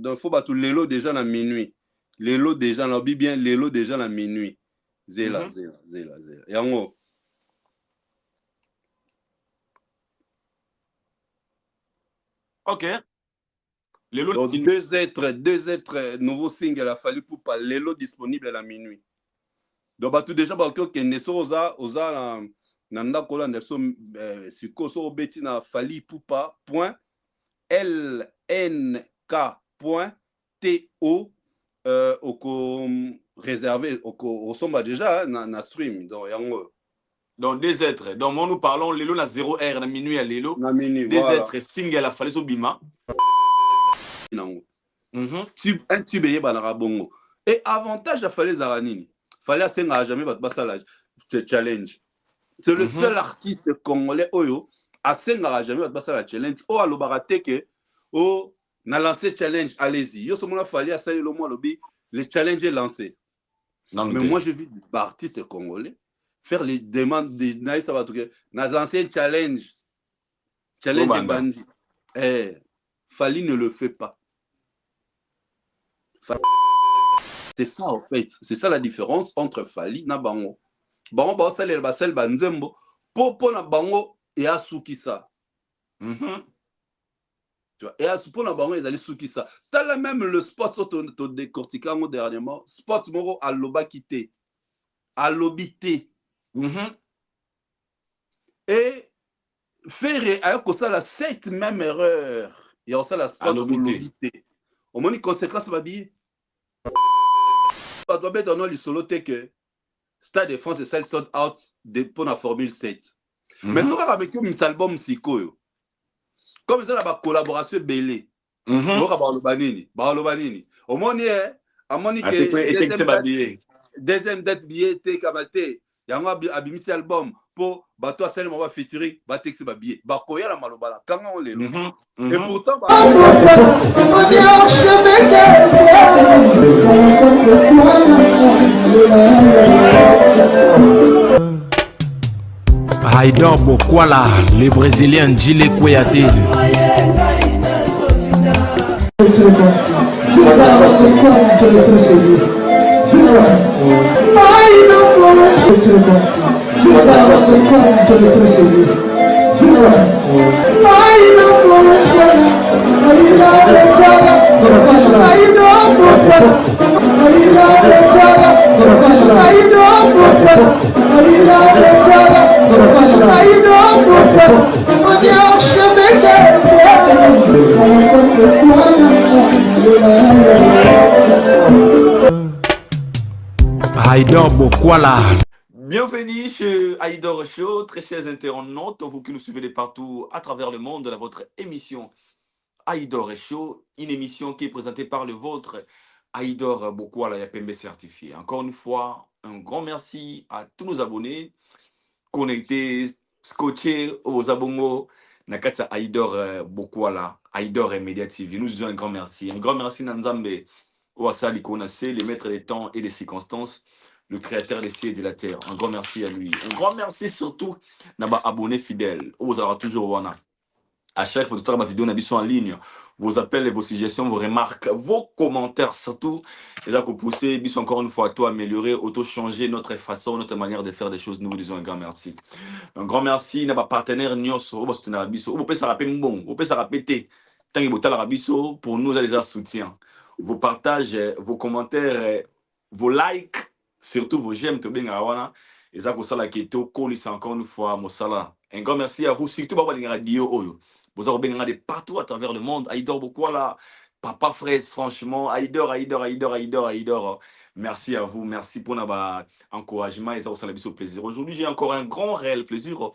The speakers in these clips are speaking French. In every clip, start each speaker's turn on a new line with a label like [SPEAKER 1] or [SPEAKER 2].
[SPEAKER 1] donc faut battre l'élo déjà à minuit. L'élo déjà, on dit bien l'élo déjà à minuit. Zéla. Et en haut.
[SPEAKER 2] Ok.
[SPEAKER 1] Donc, deux êtres, nouveau single, il a fallu pour pas l'élo disponible à la minuit. Donc, bah, tout déjà, bah, ok, Neso Oza, Nanda Kola, Neso, Sukoso, Betina, Fali, Poupa, point, LNK.TO, oko réservé, au somba déjà, na stream.
[SPEAKER 2] Donc, des êtres. Donc, moi, nous parlons, l'élo, na 0R, na minuit à l'élo.
[SPEAKER 1] Na minuit,
[SPEAKER 2] des
[SPEAKER 1] voilà.
[SPEAKER 2] êtres, single, à Fali, Bima.
[SPEAKER 1] Un tube est bongo. Et avantage à Fallait Zaranini. Fallait à Senga jamais battre challenge. C'est le seul artiste congolais Oyo à Senga jamais battre la challenge. Oh, à l'Obarateke, oh, n'a lancé challenge, allez-y. Yo, ce moment fallait à salir le mois lobby, le challenge est lancé. Mais moi, je vis des artistes congolais faire les demandes des naïs, ça va tout cas. N'a lancé challenge. Challenge est bandit. Fali ne le fait pas. C'est ça en fait, c'est ça la différence entre Fali na bango. Bango ba salela ba sel banzembo po na bango et asuki ça. Tu vois, et pour na bango ils allaient suki ça. T'as même le spot to décortiquer dernièrement, spot moro à loba quitté. À lobité. Et faire avec ça la cette même erreur. Il y a ça la spot au lobité. Au moins les conséquences va bien. Pas doit mettre dans le solo que Stade de France et celle sold out pour la Formule 7. Mais ce qu'on a avec un album Sikoyo, comme ça, la collaboration belé. Au moins, deuxième date billet, t'es kamaté. Il y a un abimisi album pour bateau à celle va featuring, batex ba billet. Bakoya la malobala. Quand on les et pourtant,
[SPEAKER 3] Haïdor Bokwala, le Brésilien Gile Kouyaté. Haïdor Bokwala.
[SPEAKER 2] Bienvenue chez Haïdor Show, très chers internautes, vous qui nous suivez de partout à travers le monde, dans votre émission Haïdor Show, une émission qui est présentée par le vôtre Haïdor Bokwala Yapembe certifié. Encore une fois, un grand merci à tous nos abonnés connectés, scotchés aux abonnés Nakata Haïdor Bokwala, Haïdor et Media TV. Nous disons un grand merci. Un grand merci Nanzambe Ouassali Konase, les maîtres des temps et des circonstances, le créateur des cieux et de la terre. Un grand merci à lui. Un grand merci surtout à nos abonnés fidèles. Vous aurez toujours wana. À chaque fois que vous vidéo sont en ligne, vos appels et vos suggestions, vos remarques, vos commentaires surtout, les gens que vous poussez, bis encore une fois à toi améliorer, auto-changer notre façon, notre manière de faire des choses. Nous vous disons un grand merci. Un grand merci à nos partenaires Nyos, vous pouvez se rappeler bon, vous pouvez se rappeler tant que vous avez pour nous déjà soutien. Vos partages, vos commentaires, vos likes, surtout vos j'aime, tout bien à et ça, ça la question, colis encore une fois, Mosala. Un grand merci à vous, surtout pour les radio. Vous avez bien partout à travers le monde. Haïdor Bokwala, Papa Fraise, franchement, Haïdor. Merci à vous, merci pour notre encouragement et ça vous a plaisir. Aujourd'hui, j'ai encore un grand réel plaisir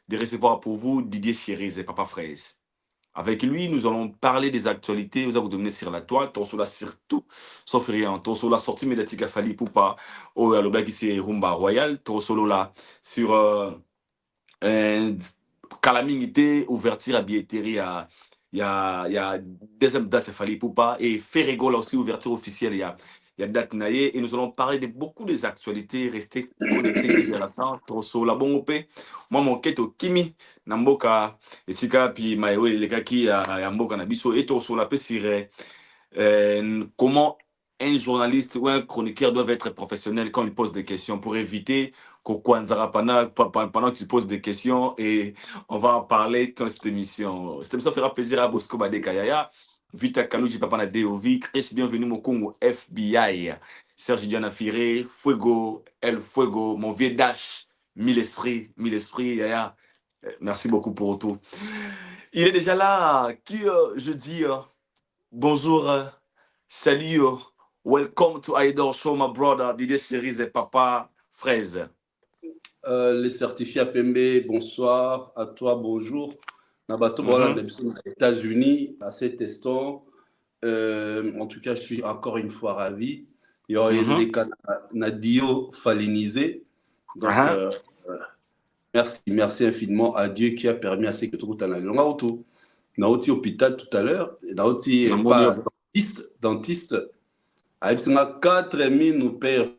[SPEAKER 2] de recevoir pour vous Didier Chérize et Papa Fraise. Avec lui, nous allons parler des actualités. Vous allez vous donner sur la toile. Torsola surtout, sauf rien. Torsola sortie médiatique à Fali Poupa. Au Alobaki, c'est Rumba Royal. Torsola sur Calamité, ouverture à billetterie. Il y a deuxième date, c'est Fali Poupa. Et Ferrego, là aussi, ouverture officielle. Il y a date naïe. Et nous allons parler de beaucoup des actualités. Restez connectés à la fin. Torsola bon OP. Moi, mon quête au Kimi. Namboka. Et Sika, puis Maïwe, les gars qui a Mboka Nabiso. Et Torsola peut sur Comment un journaliste ou un chroniqueur doit être professionnel quand il pose des questions pour éviter pendant que tu poses des questions et on va en parler dans cette émission. Cette émission fera plaisir à Bosco Badekayaya, Vita Kanuji Papa na Deovi, Chris, bienvenue au Congo FBI, Serge Diana Firé, Fuego, El Fuego, mon vieux Dash, mille esprits, Yaya. Merci beaucoup pour tout. Il est déjà là, je dis bonjour, salut, welcome to Idol Show, my brother, Didier Cherise et Papa Fraise.
[SPEAKER 1] Les certifiés à Pembe, bonsoir. À toi, bonjour. Nabato, voilà, aux États-Unis, à cet instant. En tout cas, je suis encore une fois ravi. Il y a des cas Nadio Falinisé. Donc, merci infiniment à Dieu qui a permis à ce que tout le monde a été à l'hôpital tout à l'heure. Naoti pas dentiste. Avec 4 000 nous payons.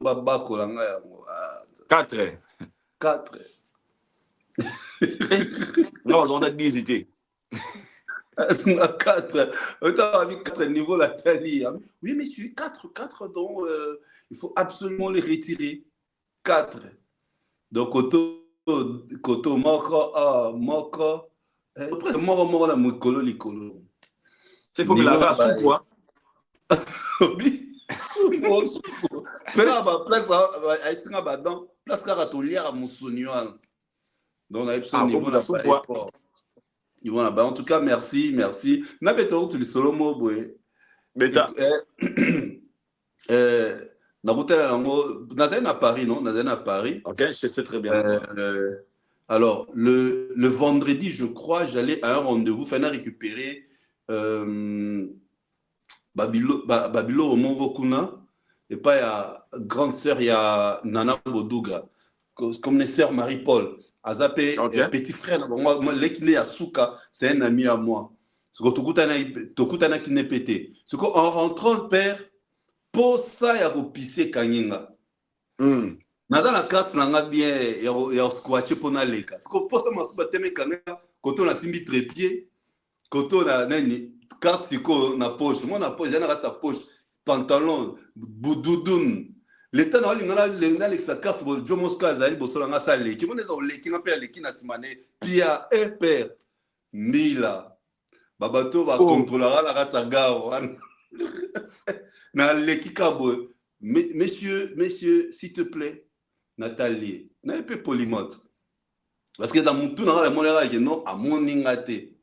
[SPEAKER 2] 4. Non, on a visité.
[SPEAKER 1] 4. Avec 4 niveaux la taille. Oui, monsieur, 4 dont il faut absolument les retirer. 4. Donc, Koto, Moko. Après, Moko, la Mokolo, Likolo.
[SPEAKER 2] C'est faut me laver à sous quoi?
[SPEAKER 1] Oui, sous. Mais là, place à Tolière à Moussonioal. Donc, on a eu ce niveau là. En tout cas, merci. Nabeto, tu le solo mot, boy.
[SPEAKER 2] Beta.
[SPEAKER 1] Nazen à Paris, non? Nazen à Paris.
[SPEAKER 2] Ok, je sais très bien.
[SPEAKER 1] Alors, le vendredi, je crois, j'allais à un rendez-vous, faire récupérer Babilo au Monrokuna. Et pas, il y a grande sœur, il y a Nana Bodouga, comme les sœurs Marie-Paul. Azapé, petit frère, moi, l'équiné à Souka, c'est un ami à moi. Ce que Tokutana qui n'est pété. Ce qu'en rentrant, père, pour ça, il y a repissé Kanyinga. Dans la carte, on a bien, il y a squatché pour aller. Ce que pour ça, je suis battu quand on a simbi trépied, quand on a une carte, c'est qu'on a poche. Moi, on a poche, il y a sa poche, pantalon, boudoudoun. L'État n'a pas la carte pour Joe Mosca, Zali, Bossolanga, Salé, qui vont les enlever, qui n'appellent les Kinasimane, Pia, et Père, Mila. Babato va contrôler la Ratagao. Na l'équicabo. Messieurs, s'il te plaît, Nathalie, n'a pas polymote. Parce que dans mon tour, dans la monnaie, il y a non à mon ingate.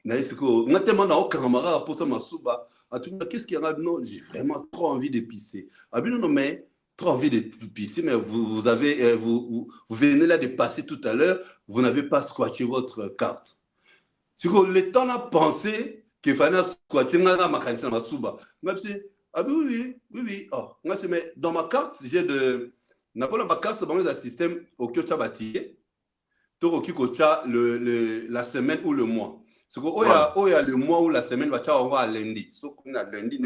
[SPEAKER 1] N'a-ce que, n'a tellement dans aucun camarade pour ça, ma souba. En tout cas, qu'est-ce qu'il y a? Non, j'ai vraiment trop envie de pisser. Ah bien non, mais trop envie de pisser, mais vous venez là de passer tout à l'heure, vous n'avez pas squatché votre carte. Si le temps a pensé qu'il fallait squatter dans ma carte, ma souba. Ah oui. Oh, moi, dans ma carte, j'ai de. Ma carte, c'est un système au que tu as bâti. Tu as la semaine ou le mois. Il y a le mois ou la semaine, tu as lundi. On a lundi,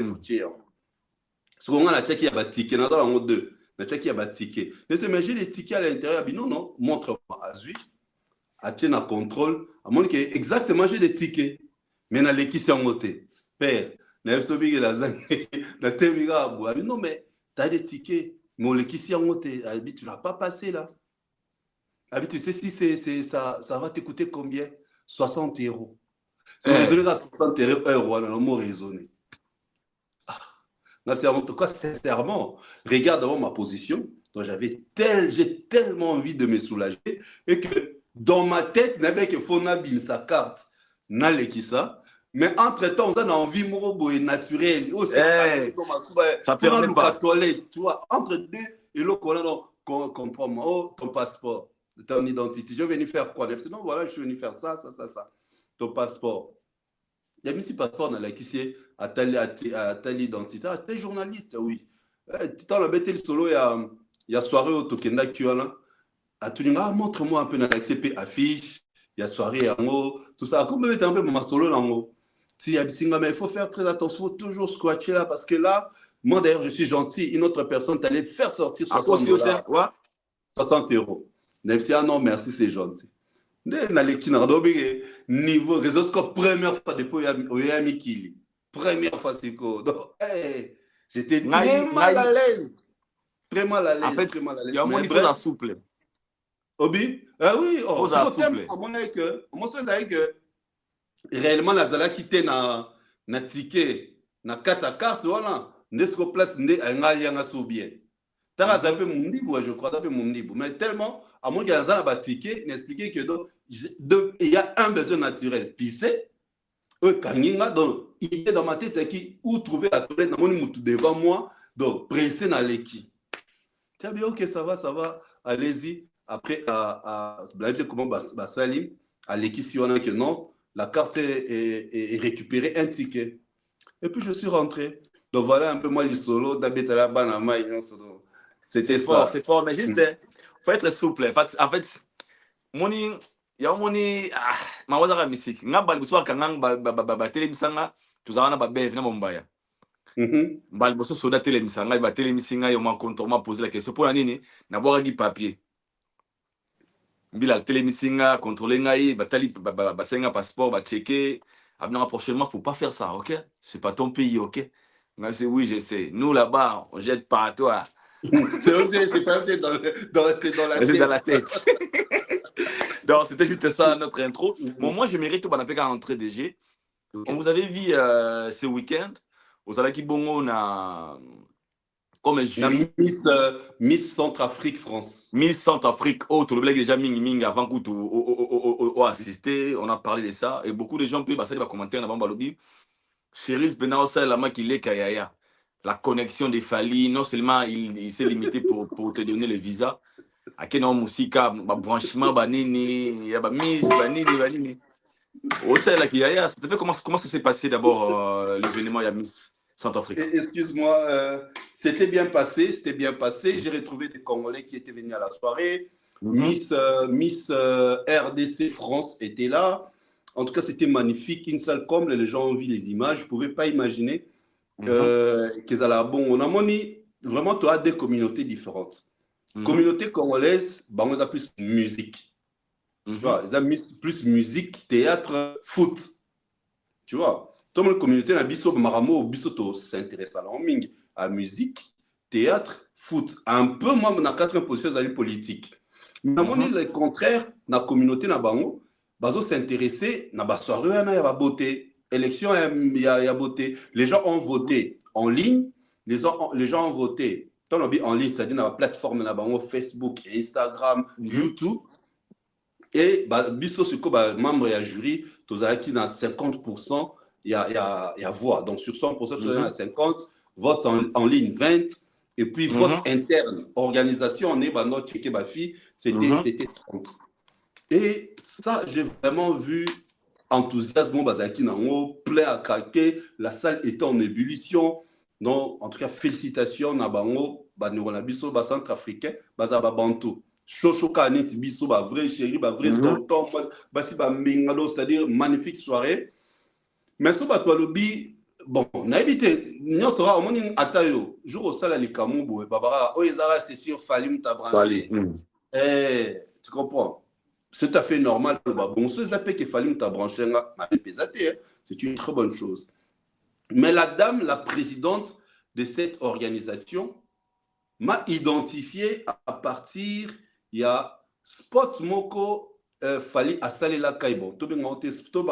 [SPEAKER 1] on a checké, il y a bâti. On a deux. On a checké, il y a bâti. Mais j'ai des tickets à l'intérieur. Non, montre-moi. Azui. À tienne à contrôle. À mon que exactement, j'ai des tickets. Mais on a l'équipe en côté. Père. Non, mais tu as des tickets. Mais l'équipe en côté. Tu ne l'as pas passé là. Tu sais si ça va te coûter combien? 60 €. C'est raisonné à 60 €, le mot raisonné. En tout cas, sincèrement, regarde d'abord ma position. Donc j'ai tellement envie de me soulager et que dans ma tête, il n'y avait que Fonabim, sa carte, n'a ça. Mais entre-temps, on a envie de naturel.
[SPEAKER 2] Ça permet pas.
[SPEAKER 1] Toilette, tu vois, entre deux, et l'autre, on comprend, ton passeport, ton identité. Je vais venir faire quoi? Non, voilà, je suis venu faire ça. Ton passeport. Il y a mis ce passeport dans la qui c'est à telle identité. Ah, t'es journaliste, oui. Tu t'en bête le solo, il y a soirée au Tokenda qui a tout montre-moi un peu dans la CP affiche, il y a soirée en haut, tout ça. Comme tu un peu ma solo en haut. Si il faut faire très attention, il faut toujours squatter là, parce que là, moi d'ailleurs, je suis gentil, une autre personne t'allait faire sortir 60 $. 60 €. Même si, ah non, merci, c'est gentil. Niveau réseau score première fois depuis Oyamikili. première fois siko. Donc, hey, j'étais
[SPEAKER 2] Ngai,
[SPEAKER 1] très mal à
[SPEAKER 2] ngai.
[SPEAKER 1] l'aise. Très mal à
[SPEAKER 2] En
[SPEAKER 1] l'aise,
[SPEAKER 2] fait,
[SPEAKER 1] très mal à
[SPEAKER 2] il
[SPEAKER 1] l'aise.
[SPEAKER 2] y a un
[SPEAKER 1] Mais
[SPEAKER 2] monde, il faut
[SPEAKER 1] bref,
[SPEAKER 2] être souple.
[SPEAKER 1] Obi, ah oui,
[SPEAKER 2] Il
[SPEAKER 1] oh,
[SPEAKER 2] faut
[SPEAKER 1] c'est
[SPEAKER 2] être
[SPEAKER 1] qu'au thème,
[SPEAKER 2] souple.
[SPEAKER 1] à mon avis que, moi, c'est que réellement, la zala quitté na ticket, na carte à carte, voilà, n'est-ce qu'on place, n'est un allié sous bien. T'as un peu mon niveau, je crois, t'as un peu mon niveau. Mais tellement, à moins qu'il y ait un ticket, m'expliquer que donc, il y a un besoin naturel. Pisser, donc, il était dans ma tête, c'est qui, où trouver la toilette, dans mon moutou devant moi, donc, pressé dans l'équipe. Tiens bien, ok, ça va, allez-y. Après, comment Salim, à l'équipe, si on a que non, la carte est récupérée, un ticket. Et puis, je suis rentré. Donc, voilà un peu moi, le solo, d'Abetala Banama, c'était ça.
[SPEAKER 2] C'est fort, mais juste, il faut être souple. En fait, moni, il y a moni, ma wazara musique. Nga bal buswa kangang ba telemisanga, tuzana ba bev na mombaya. Bal boso soda telemisanga, ba telemisinga yo ma contre ma poser la question pour nini na boire gi papier. Bila telemisinga contrôler ngai batali ba senga passeport ba checker. Abna prochainement faut pas faire ça, OK? C'est pas ton pays, OK? Moi c'est oui, je sais. Nous là-bas, on jette pas à toi.
[SPEAKER 1] C'est dans la
[SPEAKER 2] C'est dans
[SPEAKER 1] tête.
[SPEAKER 2] la tête. Donc, c'était juste ça notre intro. Bon, moi, je mérite tout à rentrer DG.
[SPEAKER 1] Okay.
[SPEAKER 2] On vous avait vu ce week-end. Aux Alaki Bongo, on a comme jury.
[SPEAKER 1] Miss Centrafrique France.
[SPEAKER 2] Miss Centrafrique, autre, le blague déjà Ming avant que tu assisté. On a parlé de ça. Et beaucoup de gens peuvent passer des commentaires avant Balobi. Chéris Benaosa, la main qui est Kayaya. La connexion des Fali, non seulement il s'est limité pour te donner le visa. À quel nom Moussika, branchement, banini, ya Miss, banini. Au sein là, comment ça s'est passé d'abord l'événement à Miss Centrafrique?
[SPEAKER 1] Excuse-moi, c'était bien passé. J'ai retrouvé des Congolais qui étaient venus à la soirée. Miss RDC France était là. En tout cas, c'était magnifique. Une salle comble, les gens ont vu les images. Je ne pouvais pas imaginer qu'ils allaient bon. On a moni, vraiment, tu as des communautés différentes. Communauté congolaise, bah, on a plus musique. Tu vois, ils ont plus musique, théâtre, foot. Tu vois, toute la communauté na biso maramo biso s'intéresse à la musique, théâtre, foot. Un peu moi na quatrième position dans la politique. Mais le contraire, la communauté na bango, bazo s'intéresser na ba soirée na ya beauté, élection ya beauté. Les gens ont voté en ligne, les gens ont voté en ligne, c'est-à-dire dans la plateforme na bango Facebook, Instagram, YouTube. Et biso siko membre ya jury, tozalaki dans 50%, il y a voix. Donc sur 100%, il y a 50, vote en ligne 20, et puis vote interne, organisation, on est notre fille, c'était 30. Et ça, j'ai vraiment vu enthousiasme, bazaki nango, plein à craquer, la salle était en ébullition. Donc, en tout cas, félicitations, Nabango, Banurabiso, Centrafricain, Bazaba Bantou. Chochoka Neti Biso, vrai chéri, vrai tonton, c'est-à-dire magnifique soirée. Mais ce que tu bon, on a évité, nous sera au moins atayo, jour au sala les Kamoubo, Babara, Oezara, c'est sûr, Falim t'a branché. Tu comprends? C'est tout à fait normal. Bon, ce zappé qu'il fallait t'a branché, c'est une très bonne chose. Mais la dame, la présidente de cette organisation, m'a identifié à partir, il y a Spot Moko Fali à Salela Kaibo. Tout le monde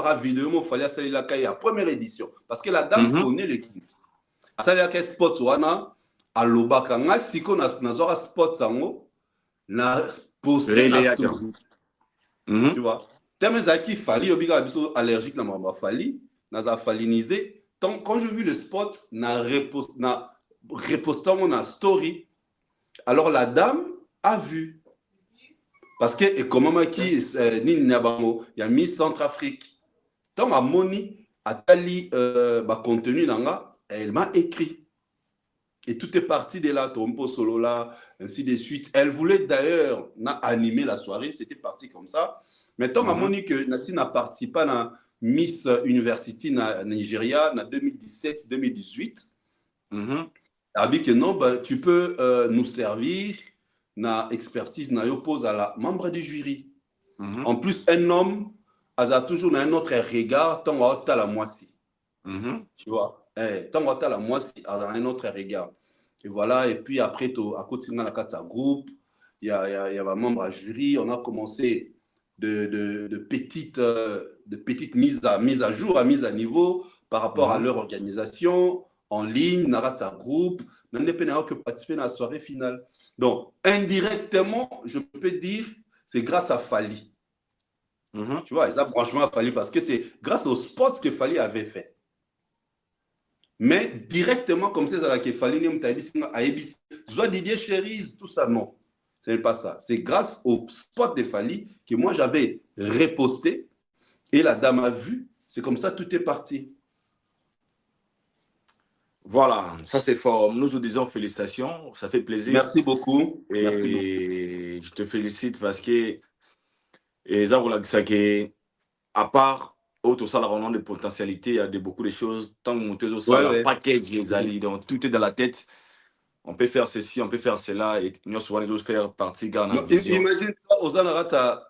[SPEAKER 1] a vidéo Fali à Salela Kaibo, la première édition. Parce que la dame connaît l'équipe. À Salela Kaibo Spot Wana, à Lobakanga, si on a Spot Sango, na posté na story. Tu vois? Tellement Zaki Fali, obliga biso allergique na mama Fali, na falinisé. Quand j'ai vu le spot, na repostant mon story. Alors la dame a vu. Parce que, et comment qui il y a Miss Centrafrique. Tant à Moni, à Tali, contenu, elle m'a écrit. Et tout est parti de là, Tompo Solo là, ainsi de suite. Elle voulait d'ailleurs animer la soirée, c'était parti comme ça. Mais tant à Moni que Nassi n'a participé à Miss University na Nigeria en 2017-2018. Elle dit que non, tu peux nous servir. Na expertise na yo pose à la membre du jury. En plus, un homme a toujours un autre regard tant à la moitié. Tu vois. Tant que la moi, c'est un autre regard. Et voilà, et puis après, à côté de la groupe, il y a un membre à jury, on a commencé de petites mises à jour, mise à niveau par rapport à leur organisation, en ligne, Naratsa Group, n'en que participer à la soirée finale. Donc, indirectement, je peux dire, c'est grâce à Fali. Tu vois, et ça, franchement, à Fali, parce que c'est grâce au spot que Fali avait fait. Mais directement, comme c'est ça, qu'il fallait soit Didier Chérise, tout ça, non. Ce n'est pas ça. C'est grâce au spot de Fali que moi, j'avais reposté et la dame a vu. C'est comme ça, tout est parti.
[SPEAKER 2] Voilà, ça c'est fort. Nous vous disons félicitations, ça fait plaisir.
[SPEAKER 1] Merci beaucoup.
[SPEAKER 2] Et
[SPEAKER 1] merci beaucoup.
[SPEAKER 2] Je te félicite parce que, et ça, voilà, à part autre ça, la rencontre de potentialité, il y a beaucoup de choses. Tant que monteuse ça, la package les alliés, donc tout est dans la tête. On peut faire ceci, on peut faire cela, et nous souvent les autres faire partie car on a vision.
[SPEAKER 1] Imagine-toi, aux Anarata,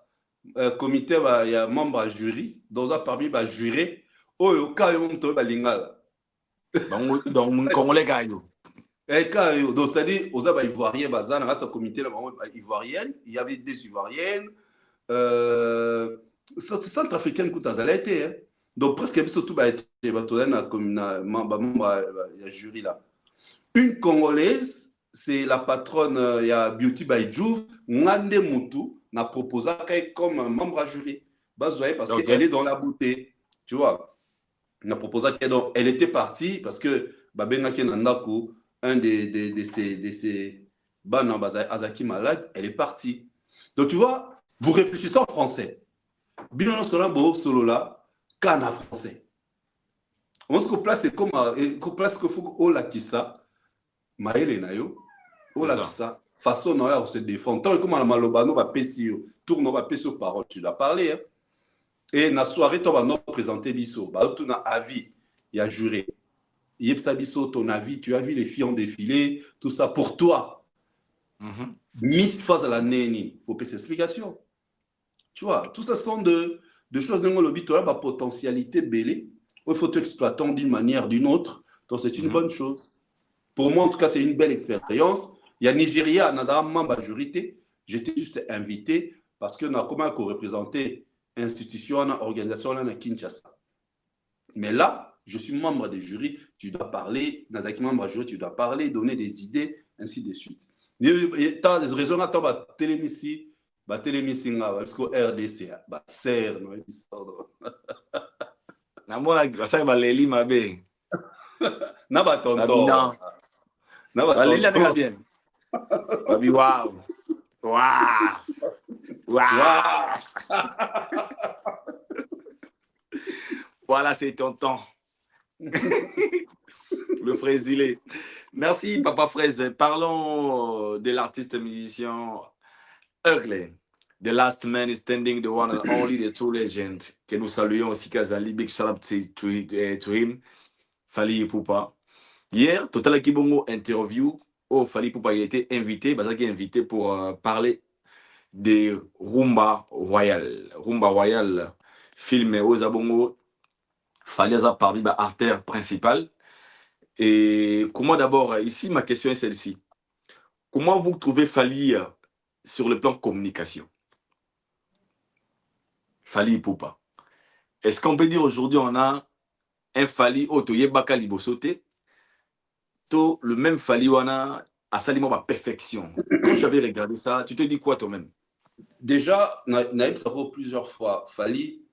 [SPEAKER 1] comité, il y a membre à jury, dans un parmi les jurés, oh, au cas où on te lingala.
[SPEAKER 2] Donc, mon Congolais gagne.
[SPEAKER 1] Donc, c'est-à-dire, aux Ivoiriens, dans un comité ivoirienne, il y avait des Ivoiriennes, centrafricaine que tu as été. Donc, presque surtout, il y a jury là. Une Congolaise, c'est la patronne, il y a Beauty by Juve, Ngande Moutou, n'a proposé comme membre à jury. Parce qu'elle est dans la beauté. Tu vois. N'a proposé elle était partie parce que Babenaki Nandaku, un de ces Bana Azaki malade, elle est partie. Donc, tu vois, vous réfléchissez en français. Bien solo solo là, Kana français. On se place comme place que faut au lakisa. Maël nayo, au lakisa, façon on se défend. Tant que comme la malobano va pesio, tourne va pesio parole, tu dois parler. Hein? Et na soirée, tu vas nous présenter biso. Bah, tu as avis, il y a juré. Yepsa biso, ton avis, tu as vu les filles en défilé, tout ça pour toi. Miss face à la néni, faut payer explication. Tu vois, tout ça sont de choses dont le but, la potentialité belle. Il faut exploiter d'une manière ou d'une autre. Donc, c'est une bonne chose. Pour moi, en tout cas, c'est une belle expérience. Il y a Nigeria, Nazara membre majorité. J'étais juste invité parce que nous avons comment représenté institution, organisation à Kinshasa. Mais là, je suis membre des jurys. Tu dois parler, Nazaki membre jury, tu dois parler, donner des idées, ainsi de suite. Tu as des raisons à toi, télémissi. Télémissinga, parce que RDC, serre, non,
[SPEAKER 2] ça va les lima bé.
[SPEAKER 1] Na ba tonton.
[SPEAKER 2] Na ba tonton. Na bien. Babi wow. Wow. Wow. Voilà, c'est tonton. Le fraisilé. Merci, Papa Fraise. Parlons de l'artiste musicien Ugly. The last man is standing, the one and only, the true legend. Que nous saluons aussi Kazali. Big shout out to him. Fali Ipupa. Hier, Total Kibongo interview. Oh, Fali Ipupa, il a été invité. Bazaki est invité pour parler de Rumba Royal. Rumba Royal, film aux Abongo. Fali a parmi l'artère principale. Et comment d'abord, ici, ma question est celle-ci. Comment vous trouvez Fali sur le plan communication? Fali Ipupa. Est-ce qu'on peut dire aujourd'hui on a un Fali Otoye Baka Libosote, le même Fali Wana à Salimo ma perfection? Quand tu avais regardé ça, tu te dis quoi toi-même?
[SPEAKER 1] Déjà, Naïm Savo plusieurs fois, Fali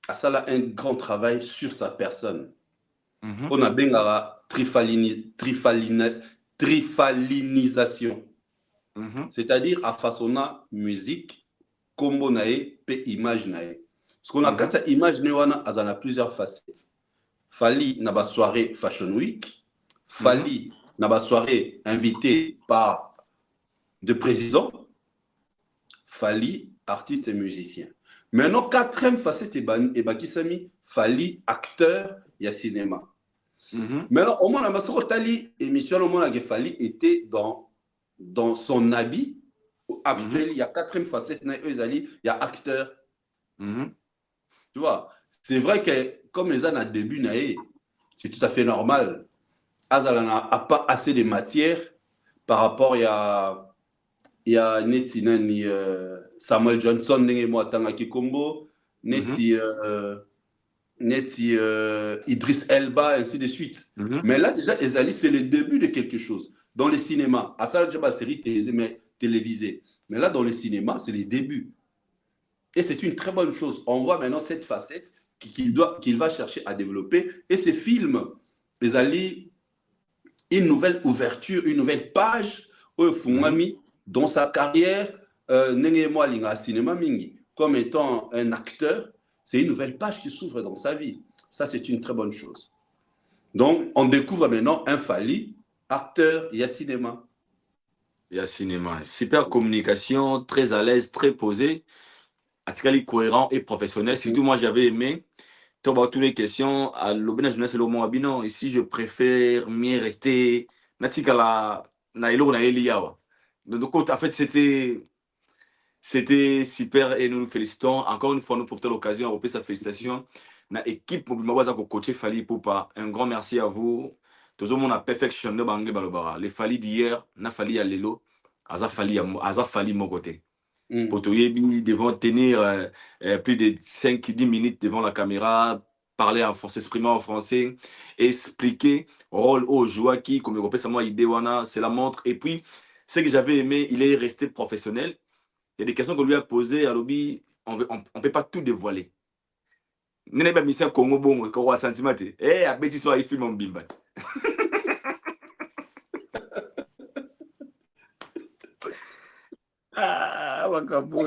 [SPEAKER 1] a ça un grand travail sur sa personne. On a bien la trifalinisation. C'est-à-dire à façonner musique, combo nae, pe image nae. Parce qu'on a quatre images nae, a plusieurs facettes. Fali n'a pas soirée Fashion Week. Fali n'a pas soirée invité par de présidents. Fali, artiste et musicien. Maintenant, quatrième facette, et Bakisami, Fali, acteur, il y a cinéma. Maintenant, au moins, la Tali, émission, au moins, Fali était dans son habit. Actuel, il y a quatrième facette, il y a acteur. Tu vois, c'est vrai que comme les années à début, c'est tout à fait normal. Azala n'a pas assez de matière par rapport il y a Neti Nani, Samuel Johnson, Nenge Moatanga Kikombo, Neti, Neti Idriss Elba, ainsi de suite. Mais là, déjà, Ezali, c'est le début de quelque chose. Dans les cinémas, à ça, j'ai pas série télévisée. Mais là, dans les cinémas, c'est les débuts. Et c'est une très bonne chose. On voit maintenant cette facette qu'il va chercher à développer. Et ces films, Ezali, une nouvelle ouverture, une nouvelle page au Fungami dans sa carrière, cinéma mingi, comme étant un acteur, c'est une nouvelle page qui s'ouvre dans sa vie. Ça, c'est une très bonne chose. Donc, on découvre maintenant un Fally, acteur, il y a cinéma.
[SPEAKER 2] Il y a cinéma. Super communication, très à l'aise, très posé, atikali cohérent et professionnel. Surtout, moi, j'avais aimé. Toutes les questions à l'Obéna Jeunesse et l'Omo Abino. Ici, je préfère mieux rester. Natikala, Nailo, Naeliawa. Donc, en fait, c'était super et nous nous félicitons. Encore une fois, nous profitons de l'occasion à reprendre sa félicitation. Na équipe Mobimawaza ko coaché Fally Ipupa. Un grand merci à vous. Tout le monde a perfection de Bangé Balobara. Les Fally d'hier, na Fally à Lelo, Aza Fally mon côté. Potoyebi devant tenir plus de 5-10 minutes devant la caméra, parler en français, s'exprimer en français, expliquer rôle aux joueurs qui, comme le ça moi, Idewana, c'est la montre. Et puis, ce que j'avais aimé, il est resté professionnel. Il y a des questions qu'on lui a posées à Lobby, on ne peut pas tout dévoiler. Nene ba mission Congo bongo ko wa sentimate. Eh abeti so il film en bimba. Ah wakaboyo.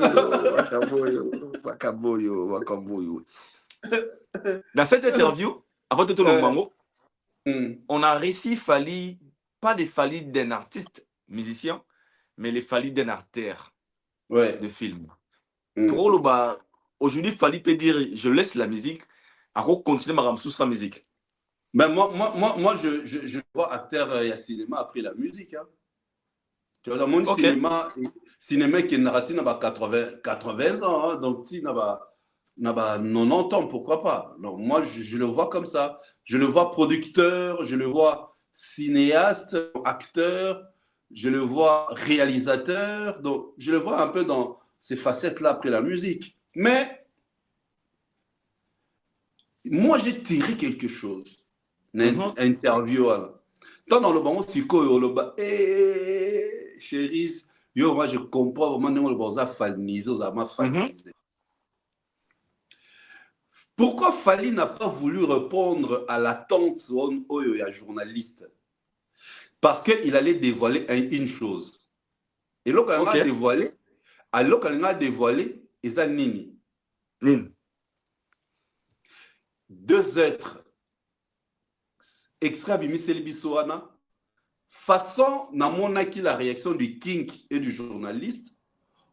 [SPEAKER 2] Dans cette interview, avant tout le mango, on a réussi Fally, pas des Fally d'un artiste musicien, mais les Fally d'un artère de film. Pour le bas, aujourd'hui, Fally peut dire je laisse la musique, à continuer ma ramsou sans musique.
[SPEAKER 1] Ben moi je vois acteur il y a cinéma après la musique. Hein. Tu vois, dans mon cinéma qui est narratif n'a pas 80 ans, hein, donc si n'a pas 90 ans, pourquoi pas. Donc moi je le vois comme ça. Je le vois producteur, je le vois cinéaste, acteur, je le vois réalisateur, donc je le vois un peu dans ces facettes-là après la musique. Mais moi j'ai tiré quelque chose. Interview tant dans le bon psycho le bas chérie yo moi je comprends vraiment le bon ça falnisé aux amas falnisé. Pourquoi Fally n'a pas voulu répondre à l'attente oyo ya journaliste? Parce qu'il allait dévoiler une chose. Et là quand il a dévoilé, alors quand il a dévoilé, ils ont nini. Deux êtres extra bimiseli bisoana façon namonaki la réaction du King et du journaliste,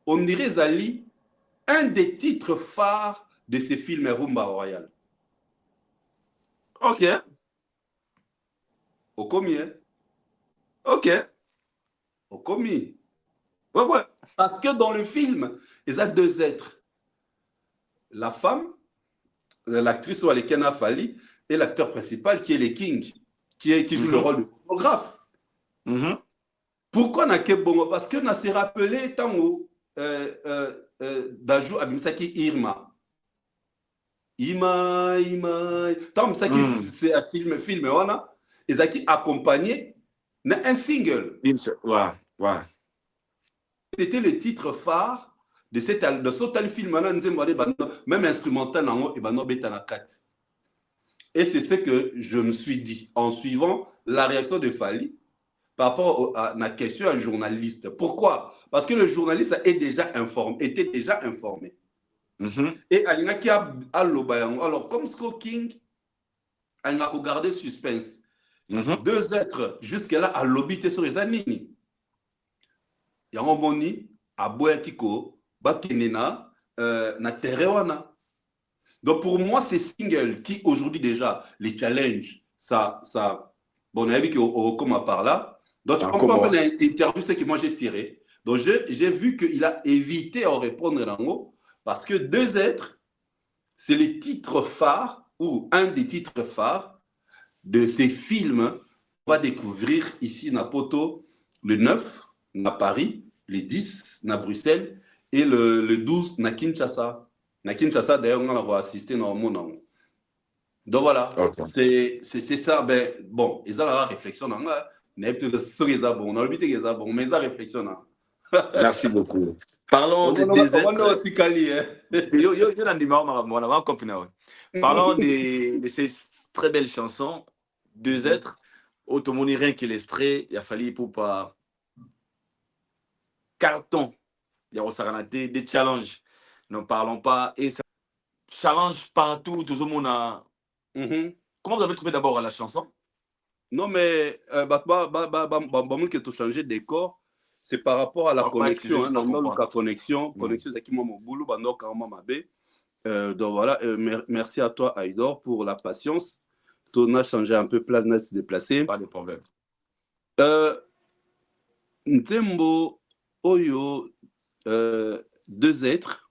[SPEAKER 1] on dirait Zali un des titres phares de ces films Rumba Royal.
[SPEAKER 2] Ok.
[SPEAKER 1] Au combien?
[SPEAKER 2] Ok.
[SPEAKER 1] Au combien?
[SPEAKER 2] Ouais.
[SPEAKER 1] Parce que dans le film, il y a deux êtres. La femme, l'actrice ou Alekena Fally, et l'acteur principal qui est le King, qui joue le rôle de photographe. Pourquoi n'a que bon? Parce que n'a s'est rappelé tant où Dajou Abimisaki Irma. Tant Misaki c'est un film on a ils ont accompagné un single.
[SPEAKER 2] Ouais.
[SPEAKER 1] C'était le titre phare de ce film même instrumental et c'est ce que je me suis dit en suivant la réaction de Fally par rapport à la question à journaliste. Pourquoi? Parce que le journaliste était déjà informé. Et Alingaki a l'obayango. Alors, comme Sko King, elle n'a qu'à garder suspense. Deux êtres, jusque-là, à l'obité sur les années. Yango Boni, à Boyakiko, Bakenena, na Terewana. Donc, pour moi, ces singles qui, aujourd'hui, déjà, les challenges, ça bon, on a vu qu'on par là. Donc, tu comprends un peu l'interview, ce que moi j'ai tiré. Donc, j'ai vu qu'il a évité à répondre en haut parce que deux êtres, c'est les titres phares ou un des titres phares de ces films, on va découvrir ici na Poto le 9 à Paris, le 10 à Bruxelles et le 12 à Kinshasa. Na Kinshasa, d'ailleurs, on va assister dans le monde. Donc voilà,
[SPEAKER 2] Ok.
[SPEAKER 1] c'est ça. Ben, bon, ils ont la réflexion. Mais peut-être que c'est bon. On a oublié que c'est bon, mais ils ont la réflexion.
[SPEAKER 2] Merci beaucoup. Parlons des êtres. Parlons de ces très belles chansons. Deux êtres. Automoni rien que l'extrait. Il a fallu pour pas carton. Il y a aussi des challenges. N'en parlons pas. Et ça challenge partout. Tout le monde a. Comment vous avez trouvé d'abord la chanson?
[SPEAKER 1] Non, mais qui a changé de décor, c'est par rapport à la connexion. La connexion, c'est qui m'a mon boulot, donc voilà, merci à toi, Aïdor, pour la patience. On a changé un peu place, on a se déplacé.
[SPEAKER 2] Pas de problème.
[SPEAKER 1] Ntembo, Oyo, deux êtres,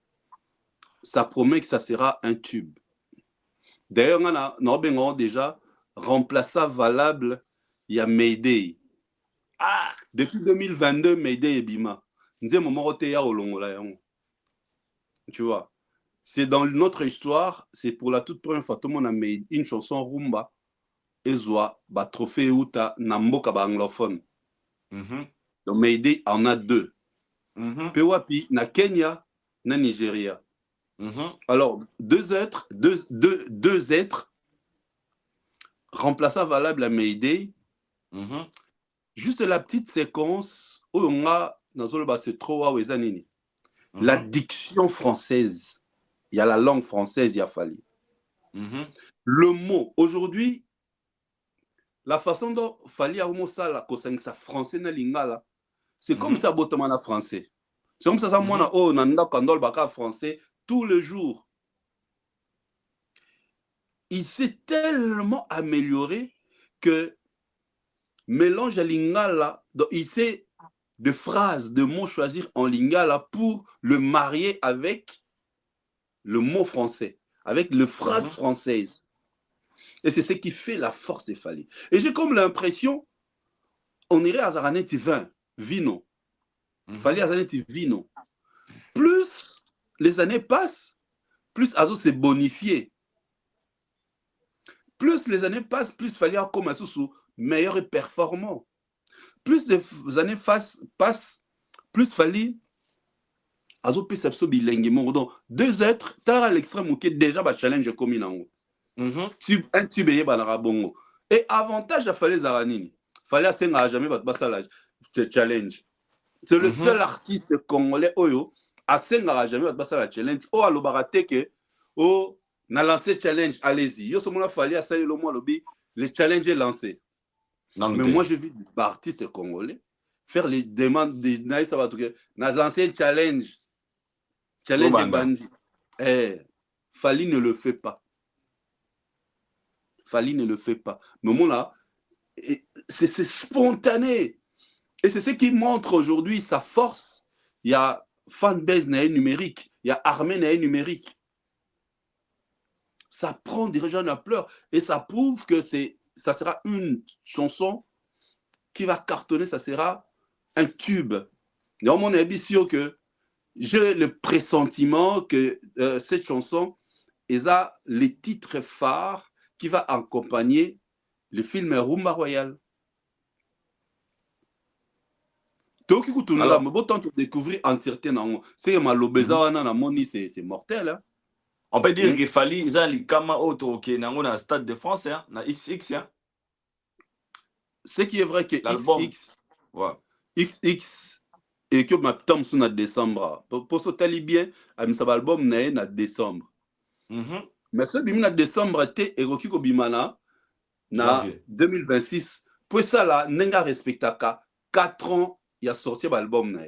[SPEAKER 1] ça promet que ça sera un tube. D'ailleurs, on a déjà remplaçant valable, il y a Mayday.
[SPEAKER 2] Ah!
[SPEAKER 1] Depuis 2022, Mayday et Bima. Tu vois, c'est dans notre histoire, c'est pour la toute première fois, tout le monde a mis une chanson rumba et Zoa, trophée Uta, Namboka anglophone. Donc Mayday en a deux. Pewapi, na Kenya, na Nigeria. Alors, deux êtres remplaçant valable à Mayday. Juste la petite séquence où on a dans c'est trop la diction française. Il y a la langue française, il y a fallu. Le mot, aujourd'hui, la façon dont Fali a ça, la français na lingala, c'est comme ça, botamana français. C'est comme ça, moi, nanda kandol baka français tous les jours. Il s'est tellement amélioré que mélange à lingala, donc il sait de phrases, de mots choisir en lingala pour le marier avec le mot français, avec les phrases françaises. Et c'est ce qui fait la force des Fali. Et j'ai comme l'impression, on irait à Zaraneti vin, vino. Fali à Zaraneti vino. Plus les années passent, plus Azo s'est bonifié. Plus les années passent, plus Fali a comme Azo meilleur et performant. Plus les années passent, plus Fali Azo perception bilingue. Donc, deux êtres, t'as l'extrême qui est déjà un challenge comme il un tube et bongo. Et avantage, il fallait Zaranini. Fallait à jamais ce challenge. C'est le seul artiste congolais oyo à jamais la challenge. Oh à l'obarateke, oh na lancé challenge, allez-y. Yo somona fallait à salir le mois lobby, le challenge est lancé. Mais moi je vis des artistes congolais faire les demandes des naïfs ça va tout na lancé challenge. Challenge bandit. Fali ne le fait pas. Fali ne le fait pas. Mais moi là, c'est spontané. Et c'est ce qui montre aujourd'hui sa force. Il y a fanbase numérique, il y a armée numérique. Ça prend des gens à pleurs et ça prouve que ça sera une chanson qui va cartonner, ça sera un tube. Dans mon avis, sûr que j'ai le pressentiment que cette chanson, elle a les titres phares qui va accompagner le film Rumba Royal. Donc, mais autant découvrir entièreté, c'est malobeza c'est mortel. Hein?
[SPEAKER 2] On peut dire qu'il fallait les Kama Auto qui est dans le Stade de France, hein, dans XX. Hein?
[SPEAKER 1] Ce qui est vrai que XX et que ma tombe sous en décembre. Pour ce talibien, à mon album en décembre. Mais ce bimina décembre était évoqué au bimana na 2026. Pour ça là, n'enga respectaka 4 ans. Il a sorti l'album.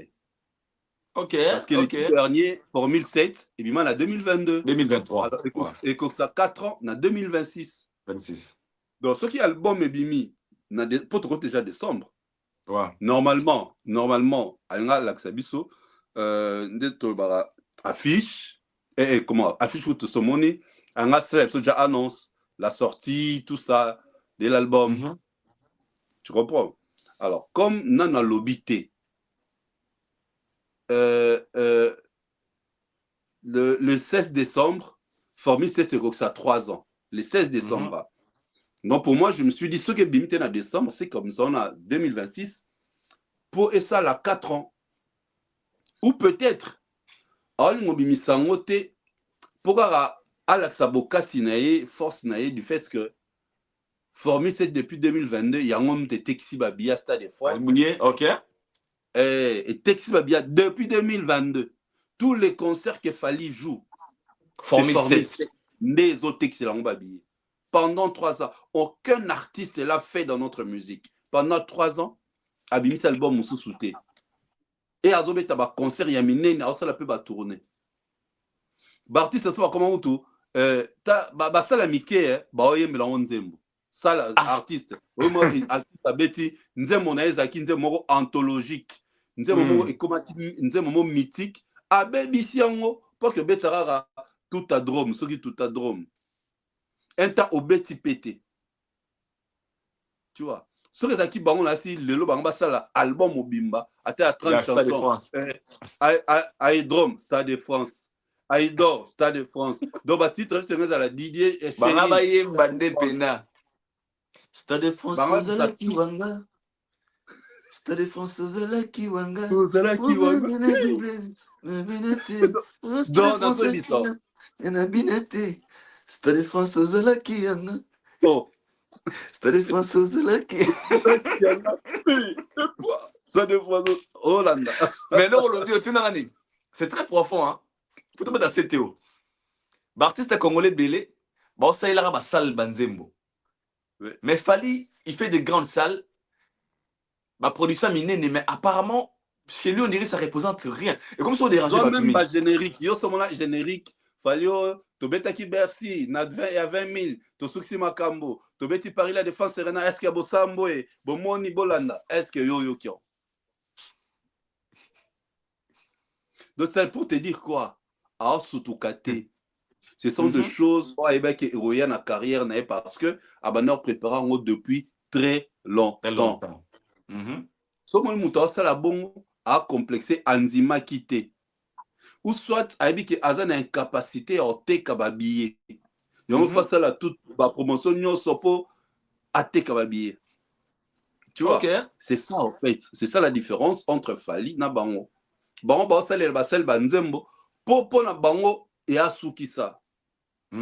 [SPEAKER 2] Ok.
[SPEAKER 1] Parce que le dernier, Formule 7, et bien en 2022.
[SPEAKER 2] 2023.
[SPEAKER 1] Alors, et que ça 4 ans, en 2026.
[SPEAKER 2] 26.
[SPEAKER 1] Donc, ce qui est l'album est bimi, pour déjà décembre.
[SPEAKER 2] Ouais.
[SPEAKER 1] Normalement, on a l'Axabiso, affiche, affiche où tu sommes, on a déjà annonce la sortie, tout ça. de l'album.
[SPEAKER 2] Mhm.
[SPEAKER 1] Tu comprends? Alors, comme Nana Lobité, le 16 décembre, Formule 7 c'est à 3 ans. Le 16 décembre. Donc pour moi, je me suis dit, ce que Bimité en décembre, c'est comme ça, on a 2026, pour et ça, là, 4 ans. Ou peut-être, pour Alexa Bokassi nae, force nae, du fait que Formule 7 depuis 2022, il y a un homme de Texi Babia, Stade de France.
[SPEAKER 2] Ok.
[SPEAKER 1] Et Texi Babia, depuis 2022, tous les concerts que Fali joue,
[SPEAKER 2] Formule 7.
[SPEAKER 1] 7. Les autres Texi Babia. Pendant 3 ans, aucun artiste l'a fait dans notre musique. Pendant 3 ans, Abimis album Moussou Souté. Et Azobe Taba concert Yamine, ça peut pas tourner. Bartiste, ça va comment tout ça la Mickey, bah oyem la onzembo. Ça l'artiste. Artiste abeti, nzembo na ezaki nzembo anthologique. Nzembo mythique. Abe bisiango pour que betarara tout à drôme, ce qui tout à drôme. Un temps au beti pété. Tu vois. Ce que ça qui bango là si le banga ça album au bimba, à 30 chansons. Aïdrome, Stade de France. Aïdor, Stade de France. Donc, bah, titre, c'est à la Didier et
[SPEAKER 2] Chéri. Stade de France, Ozala Kiwanga. Stade de France, Ozala Kiwanga.
[SPEAKER 1] Ozala Kiwanga. Dans un histoire.
[SPEAKER 2] Stade de France, Ozala Kiwanga.
[SPEAKER 1] Oh.
[SPEAKER 2] Stade de France, Ozala Kiwanga.
[SPEAKER 1] Stade de France, Hollande.
[SPEAKER 2] Mais non, on le dit, c'est très profond, hein. Faut te mettre dans CTO. L'artiste congolais Belé, bon, ça il a une salle Banzembo. Mais Fali, il fait de grandes salles. Ma production miné, mais apparemment, chez lui, on dirait que ça ne représente rien. Et comme ça, on dérange pas.
[SPEAKER 1] Même pas générique. Yo, ce moment-là, générique. Falio, Tobetaki Bercy, Nadvin et à 20 000, Tosuksi Makambo, Tobeti Paris la défense Serena, est-ce qu'il y a Bosambo et Bomoni Bolanda, est-ce que Yo Kyo? Donc, c'est pour te dire quoi? Ah, Soutoukate. Ce sont des choses qui héroïnes à carrière parce que Abanor prépare depuis très longtemps. Ce moment où ça la bon a complexé Andima quitté. Ou soit Aibi qui a une incapacité à te kababiller. Et on fait ça là toute la promotion nyo sopo à te kababiller. Tu vois? C'est ça en fait. C'est ça la différence entre Fali na Bango. Bango ba ça les basel banzembo popo na Bango et Asukisa. Tu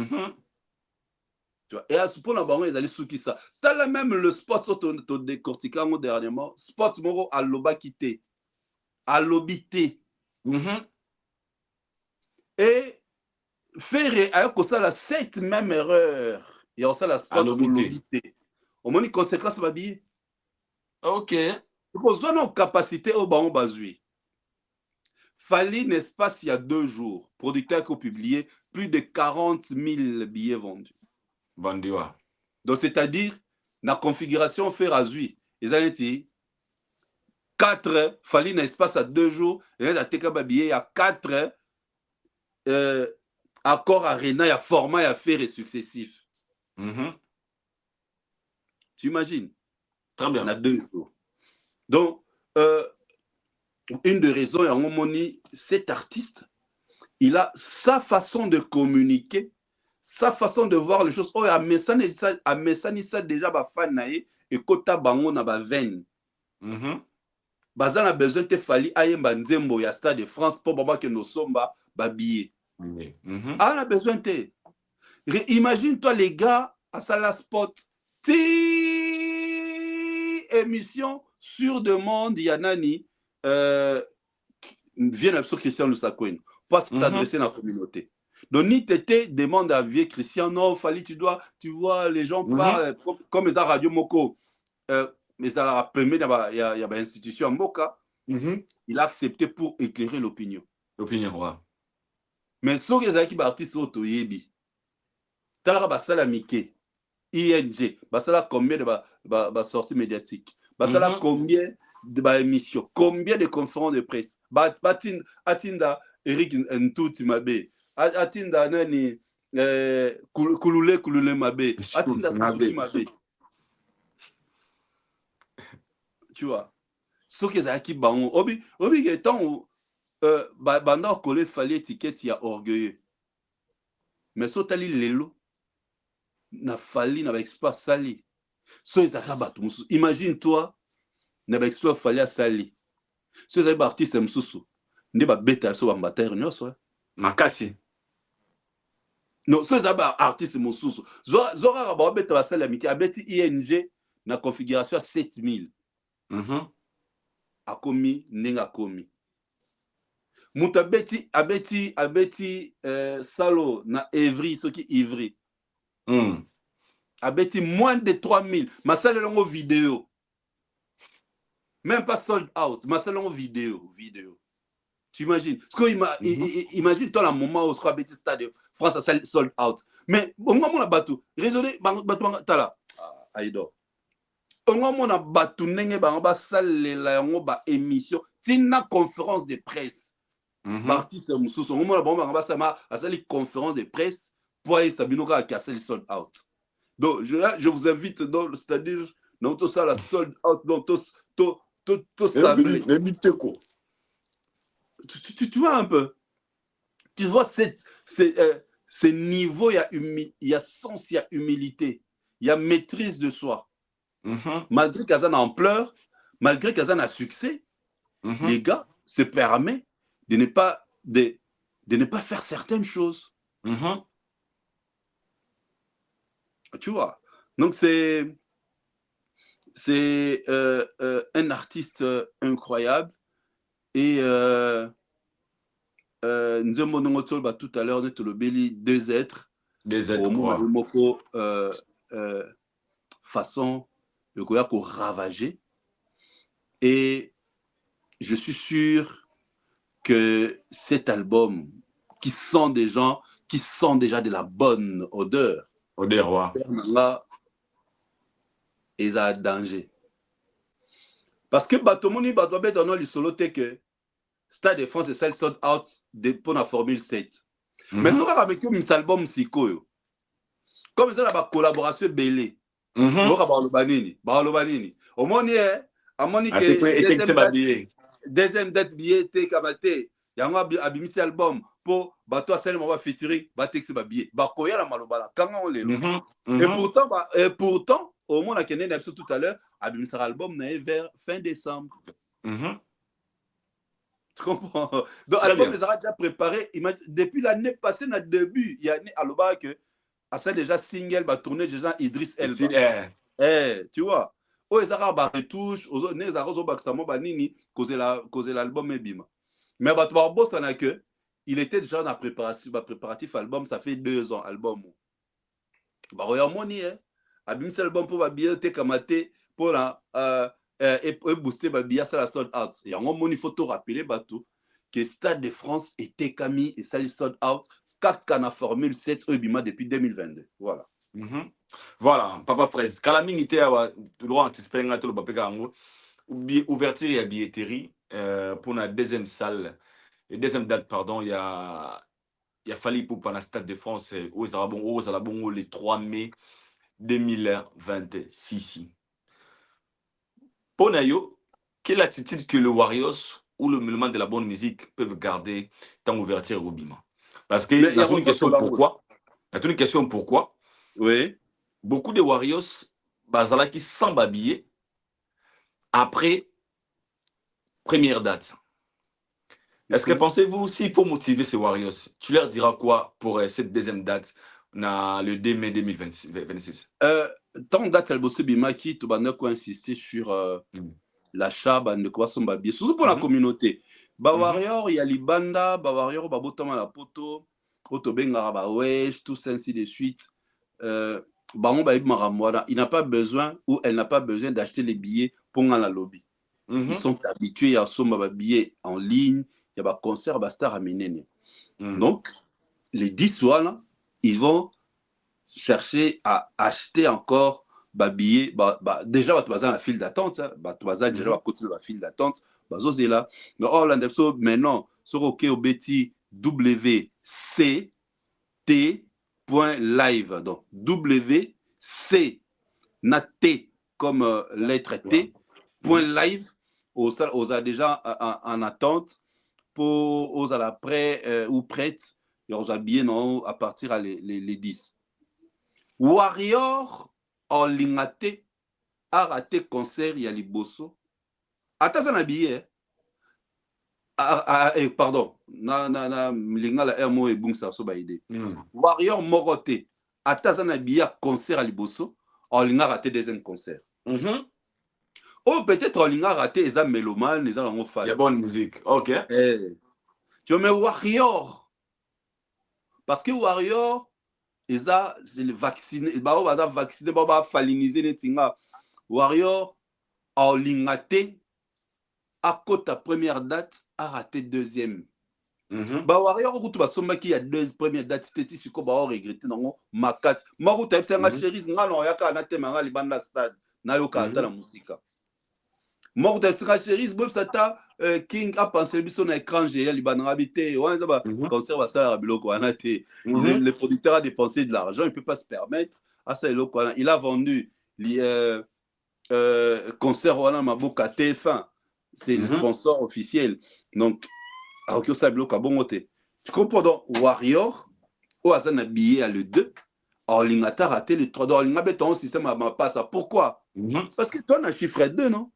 [SPEAKER 1] vois, et à ce point, ils allaient sous qui ça. T'as même le spot au décortiquant dernièrement. Spot moro à l'oba quitté. À l'obité. Et faire avec ça cette même erreur. Il y a ça la spot au l'obité. Au moins, les conséquences va bien.
[SPEAKER 2] Ok.
[SPEAKER 1] Parce qu'on a une capacité au baron bazui. Fali, n'est-ce pas, il y a 2 jours, producteur qui a publié plus de 40 000 billets vendus.
[SPEAKER 2] Bandiwa.
[SPEAKER 1] Donc, c'est-à-dire, la configuration fait razui. Ils ont dit 4, Fali un espace à 2 jours, et là, il y a 4 accords arena, il y a format, il y a faire successifs. Tu imagines?
[SPEAKER 2] Très bien.
[SPEAKER 1] On a 2 jours. Donc, une des raisons, il y a un moment, cet artiste, il a sa façon de communiquer, sa façon de voir les choses. Oh, à Messani, ça déjà, ba fan nae, et kota bango na ba veine. Bazan a besoin de Fali ayemba nzembo ya Stade de France pour baba que nos somba ba billet. Ah, on a besoin de. Imagine-toi les gars à Sala Spot. Émission sur demande, Yanani vient sur Christian Lusakouine pour t'adresser à la communauté. Donc, ni t'étais demande à vieux Christian, non, Fali, tu vois, les gens parlent comme les Radio Moko. Mais ça a permis, il y a une institution en Moka, il a accepté pour éclairer l'opinion.
[SPEAKER 2] L'opinion, ouais.
[SPEAKER 1] Mais ce que les artistes auto yebi, t'as la salle Mickey, ING, basala combien de sorties médiatiques, basala combien de émissions, combien de conférences de presse, atinda Eric Ntouti Mabe, atinda nani Kulule Mabe, atinda Suzuki Mabe. tu vois. Ce qui est qui bango. Obi que tant banda collé fallait étiquette il y a orgueilleux. Mais so tali lelo na fali na exploit sali. So ezaka batu musu. Imagine toi na exploit fali a sali. So ezaka artiste mususu. Nde ba beta so ba mbater nyoso.
[SPEAKER 2] Makasi.
[SPEAKER 1] Non, so ezaka artiste mususu. Zora ba beta ba sali amitié abeti ING na configuration 7000. Akomi nenga akomi. Muta abeti salo na Evry soki Ivry. Abeti moins de 3000. Masala longo vidéo. Même pas sold out. Masala longo vidéo. Tu imagines? Imagine toi la moment où tu abeti stade France a sold out. Mais on mona batu. Raisonner batu tala. Aïdo. On mona batu nenge ba salela yango ba émission. Tina conférence de presse. Artiste mususu. On mona ba sama asali conférence de presse pour Sabinoka qui a sold out. Donc, je vous invite dans le c'est-à-dire, dans tout ça, la sold out, dans tout ça. Tu vois un peu, tu vois ce niveau, il y a sens, il y a humilité, il y a maîtrise de soi. Malgré qu'Azan a ampleur, malgré qu'Azan a succès, les gars se permettent de ne pas faire certaines choses. Tu vois. Donc, c'est un artiste incroyable. Et nous avons tout à l'heure deux êtres.
[SPEAKER 2] Des êtres,
[SPEAKER 1] au
[SPEAKER 2] quoi.
[SPEAKER 1] Moko, façon de ravager. Et je suis sûr que cet album, qui sent des gens, qui sent déjà de la bonne odeur, là, est à danger. Parce que Batomoni, Batobet, on a le solo que Stade de France et celle sold out pour la Formule 7. Mais ce qu'on a avec eux, c'est album Siko. Comme ça, la collaboration belé. Au moins, à mon deuxième date billet, t'es kamate. Yango abimisi album pour bato à celle moment featuring, batex ba billet. Ba koya la malobala. Quand on les et pourtant, au moins la Kenya n'a tout à l'heure, abimisi album vers fin décembre. Tu comprends? Donc, l'album les aura déjà préparé. Depuis l'année passée, dans le début, il y a à l'oba que à ça déjà single, va tourner déjà Idriss Elba. Tu vois? Oh, ils aura ba retouche, aux autres, ils aura baksamo banini, causer l'album et bima. Mais bah, tu vois, boss, on a que il était déjà dans la préparation, préparatif album, ça fait 2 ans, album. Bah, regarde, moi, ni, abim c'est album pour bien te kamate pour la et booster Babia ça la sold out. Et en gros, il faut te rappeler bateau que Stade de France était Camille et ça les sold out 4 cannes à Formule 7 Ebima depuis 2022. Voilà.
[SPEAKER 2] Voilà, Papa Fraise. Kalaming était à droit anticipé à tout le papéga ouverture et billetterie pour la deuxième salle et deuxième date pardon, il y a fallu pour la Stade de France aux Arabons le 3 mai 2026. Pour Nayo, quelle attitude que le Warriors ou le mouvement de la bonne musique peuvent garder dans l'ouverture au Bima? Parce que il y a une question pourquoi. Il y a une question pourquoi.
[SPEAKER 1] Oui.
[SPEAKER 2] Beaucoup de Warriors, bazala qui sont babillés après première date. Est-ce que pensez-vous, s'il faut motiver ces Warriors, tu leur diras quoi pour cette deuxième date, le 2 mai 2026?
[SPEAKER 1] Tant date, elle bosse Bimaki, tu vas insister sur l'achat de quoi sont babillés, surtout pour la communauté. Warrior, il y a Libanda, Warrior, Babotama la poto, Otobenga, Bawesh, tout ça, ainsi de suite. Il n'a pas besoin ou elle n'a pas besoin d'acheter les billets pour la lobby. Ils sont habitués à des billets en ligne, il y a des concerts, des stars à Ménéné. Donc, les 10 soirs, là, ils vont chercher à acheter encore des billets. Déjà, tu vas dans la file d'attente. Tu vas déjà continuer la file d'attente. Là. Maintenant, sur OK au Betty WCT.live. Donc, WC, na T comme lettre T, point live aux a déjà en attente pour aux à la prêt ou prête et aux habillés non à partir à les 10 Warrior en lingate a raté concert ya liboso ata ça na billet pardon na lingala mo ebungsa so ba idée Warrior moroté ata ça na billet concert à liboso en linga raté deuxième concert. Oh, peut-être en ligne raté, ils ont mélomane, ils ont fan.
[SPEAKER 2] Il y a bonne musique, ok.
[SPEAKER 1] Tu mets Warrior. Parce que Warrior, ils ont vacciné, ils ont vacciné, ils ont fallinisé les tinga. Warrior, en ligne raté, à côté de première date, a raté deuxième. Warrior, au coup, somma qui a deux premières dates, c'était si quoi, regretté, non, ma casse. Ma route, c'est un chéri, n'a non, yaka, n'a te manga, libanda stade, n'a yoka, ata la musique. Mort de Sracheris, Bob Sata, King a pensé sur un écran géant, Liban habité, on va conserver ça à Biloko. Le producteur a dépensé de l'argent, il ne peut pas se permettre. Il a vendu les concerts à Maboka TF1, c'est le sponsor officiel. Donc, à Okiosa Biloko, bon côté. Tu comprends donc, Warrior, au Hazan habillé à le 2, Orlingata raté le 3. Orlingata béton système à passe. Pourquoi? Parce que toi, on a chiffré 2, non?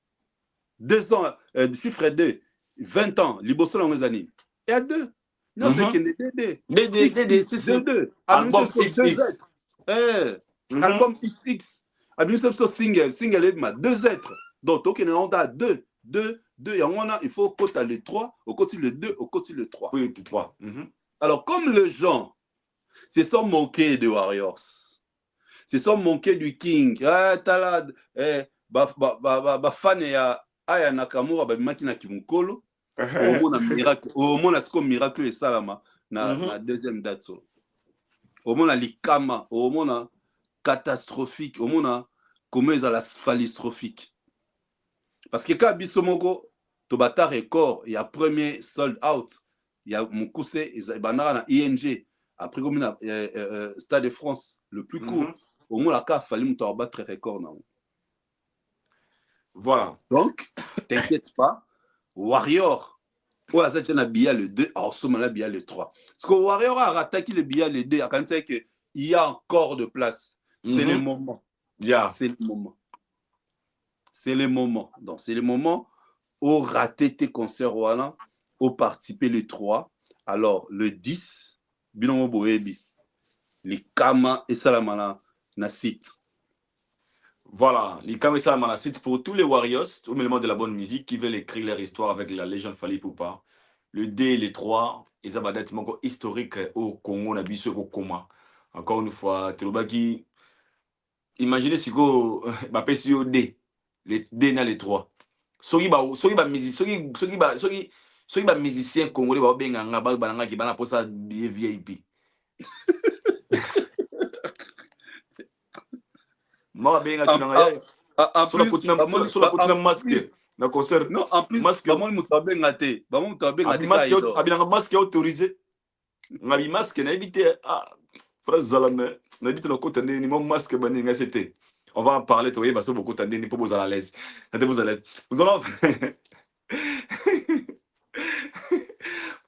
[SPEAKER 1] 2 ans, chiffre 2, 20 ans, Liboso dans les années. Et à 2. Non, c'est qu'il y a
[SPEAKER 2] DD, c'est
[SPEAKER 1] 2.
[SPEAKER 2] Album XX.
[SPEAKER 1] Album XX. Single est 2 êtres. Donc, on a 2. Et il faut côté le 3, au côté le 2, au côté le 3.
[SPEAKER 2] Oui, le 3.
[SPEAKER 1] Alors, comme les gens se sont moqués de Warriors, se sont moqués du King, Talad, fan ya Aya Nakamura babimaki na Kimukolo au moins ce miracle et salama na deuxième date au moins likama au moins catastrophique au moins comment ils la phallistrophique parce que quand bisomoko to bata record il y a premier sold out il y a Mukuse banara na ING après comme na Stade de France le plus court au moins la cas fallu muto battre record na.
[SPEAKER 2] Voilà.
[SPEAKER 1] Donc, t'inquiète pas, Warrior, ou à cette billet le 2, alors ce moment-là, billet le 3. Parce que Warrior a attaqué le billet le 2, quand c'est qu'il y a encore de place. C'est le moment. C'est le moment. C'est le moment. Donc, c'est le moment où raté tes concerts, voilà, où participer le 3. Alors, le 10, Binomo Boebi, les Kama et Salamana, na site.
[SPEAKER 2] Voilà, les Kamesa Manasit pour tous les Warriors, au milieu de la bonne musique, qui veulent écrire leur histoire avec la légende Fally Ipupa. Le D et le 3, ils ont des historique au Congo, na biso au Koma. Encore une fois, Telobaki, imaginez si vous avez au D, le D na le 3. Soki ba musicien congolais ba benga ba bananga ki bana posa VIP. Moi, bien, tu n'as
[SPEAKER 1] en plus,
[SPEAKER 2] masque. Na concert.
[SPEAKER 1] Non, en plus,
[SPEAKER 2] masque. Masque autorisé. On a mis masque, on a évité. Ah, phrase Zalame. On a évité le côté de mon masque, c'était. On va en parler, tu vois, parce que beaucoup de temps, pour vous à l'aise. Vous à l'aise. Nous allons.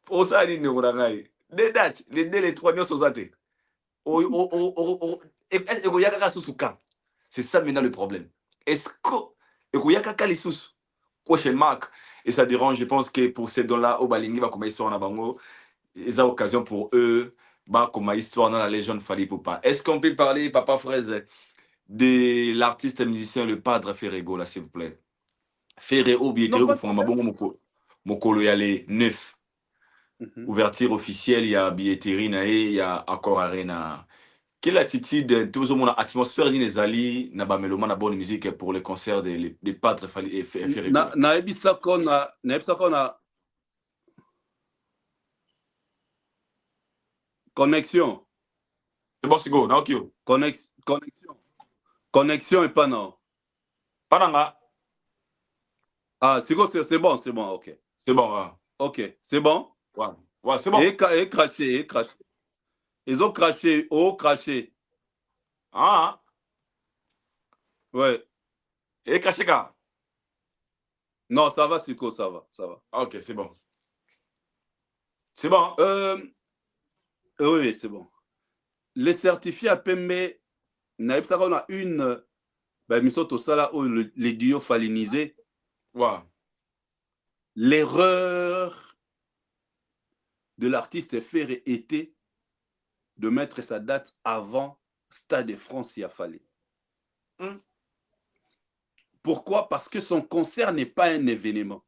[SPEAKER 2] Pour ça, il nous a des dates, les 3 millions sont athées. C'est ça maintenant le problème. Est-ce que Kaka les sous question mark et ça dérange, je pense que pour ces dons-là, au Balingi va comme histoire en Abango, ils ont occasion pour eux, bah comme histoire dans la légende Fally Ipupa. Est-ce qu'on peut parler, Papa Fraise, de l'artiste et musicien le Padre Ferrego là, s'il vous plaît? Ferrego, bien que vous font un bon mokolo y aller 9. Ouverture officielle, il y a billetterie, il y a accord arena. Quelle attitude, tout le monde, atmosphère des alliés, n'a pas mélomane la bonne musique pour les concerts des Padres et Ferrego?
[SPEAKER 1] Naebisa qu'on a connexion.
[SPEAKER 2] C'est bon, c'est go, Naokyo.
[SPEAKER 1] Connexion et pas non.
[SPEAKER 2] Pananga.
[SPEAKER 1] Ah, c'est bon, ok.
[SPEAKER 2] C'est bon, hein.
[SPEAKER 1] Ok, c'est bon?
[SPEAKER 2] Ouais, c'est bon.
[SPEAKER 1] Et craché. Ils ont craché, craché.
[SPEAKER 2] Ah.
[SPEAKER 1] Ouais.
[SPEAKER 2] Et craché quand?
[SPEAKER 1] Non, ça va, Siko, ça va, ça va.
[SPEAKER 2] Ok, c'est bon. C'est bon. Hein?
[SPEAKER 1] Oui, c'est bon. Les certifiés à Pembe, on a une mission Tosala où les duos falinisés.
[SPEAKER 2] Ouais.
[SPEAKER 1] L'erreur de l'artiste Ferré était de mettre sa date avant Stade de France, il a fallu. Pourquoi? Parce que son concert n'est pas un événement.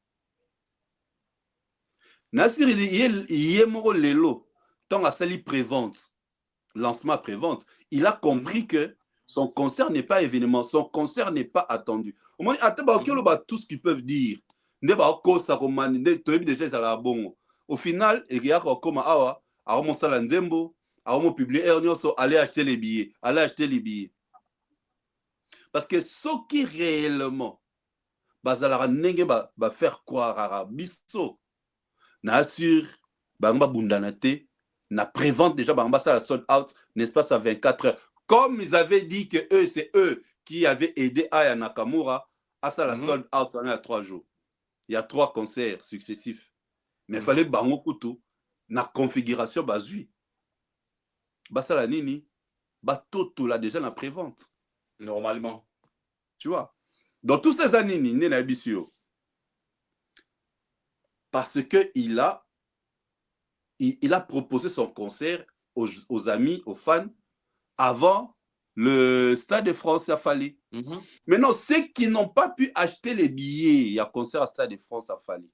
[SPEAKER 1] Nassir, il est mort lelo, tant à sali prévente, lancement prévente, il a compris que son concert n'est pas événement, son concert n'est pas attendu. Au moins, tout ce qu'ils peuvent dire. Au final, il y a comme awa, à mon salanzembo, à mon public, allez acheter les billets, allez acheter les billets. Parce que ce qui réellement, bazalara nenge ba faire croire à biso, n'assure, bamba bundanate, na prévente déjà bamba ça la sold out, n'est-ce pas, ça 24 heures. Comme ils avaient dit que eux, c'est eux qui avaient aidé Aya Nakamura à ça la sold out en 3 jours. Il y a 3 concerts successifs. Mais il fallait bango kutu na configuration bazui. Basa la nini, ba toto là déjà na prévente.
[SPEAKER 2] Normalement.
[SPEAKER 1] Tu vois. Dans tous ces années, Nini na bisio. Parce que il a proposé son concert aux amis, aux fans, avant le Stade de France à Fali. Maintenant, ceux qui n'ont pas pu acheter les billets, il y a concert à Stade de France à Fali.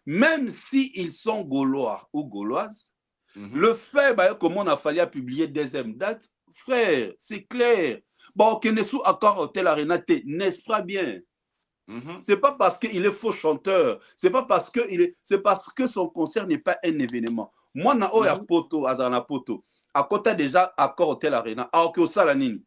[SPEAKER 1] Même s'ils sont gaulois ou gauloises, le fait, comme on a fallu à publier deuxième date, frère, c'est clair. Bon, Kenesu Accor Hotel Arena, n'est-ce pas bien? C'est pas parce qu'il est faux chanteur, c'est parce que son concert n'est pas un événement. Moi, na oya poto, azana poto, à côté déjà Accor Hotel Arena, à Okosalanini.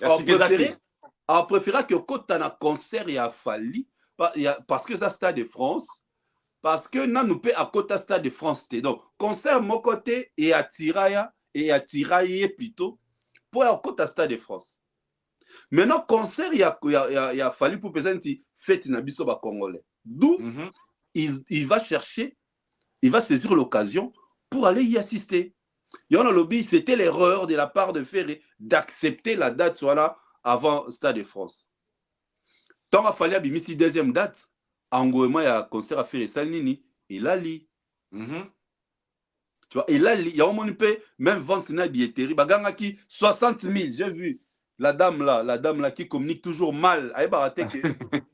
[SPEAKER 1] On préférait que quand on a concert, il a fallu, parce que ça Stade de France, parce que nous peut à côté Stade de France. Donc, concert mon côté et à Tiraille plutôt, pour à côté Stade de France. Maintenant, concert, il a fallu pour présenter fête Nabiso Congolais. D'où il va chercher, il va saisir l'occasion pour aller y assister. Il y a un lobby, c'était l'erreur de la part de Ferré d'accepter la date soit là avant Stade de France. Tant qu'il a fallu abimisi deuxième date, en gros, il y a un concert à Ferré Salnini, il a li. Tu vois, il a li. Il y a un moment même vendre une billetterie, baganga qui 60 000, j'ai vu. La dame là qui communique toujours mal, elle a raté que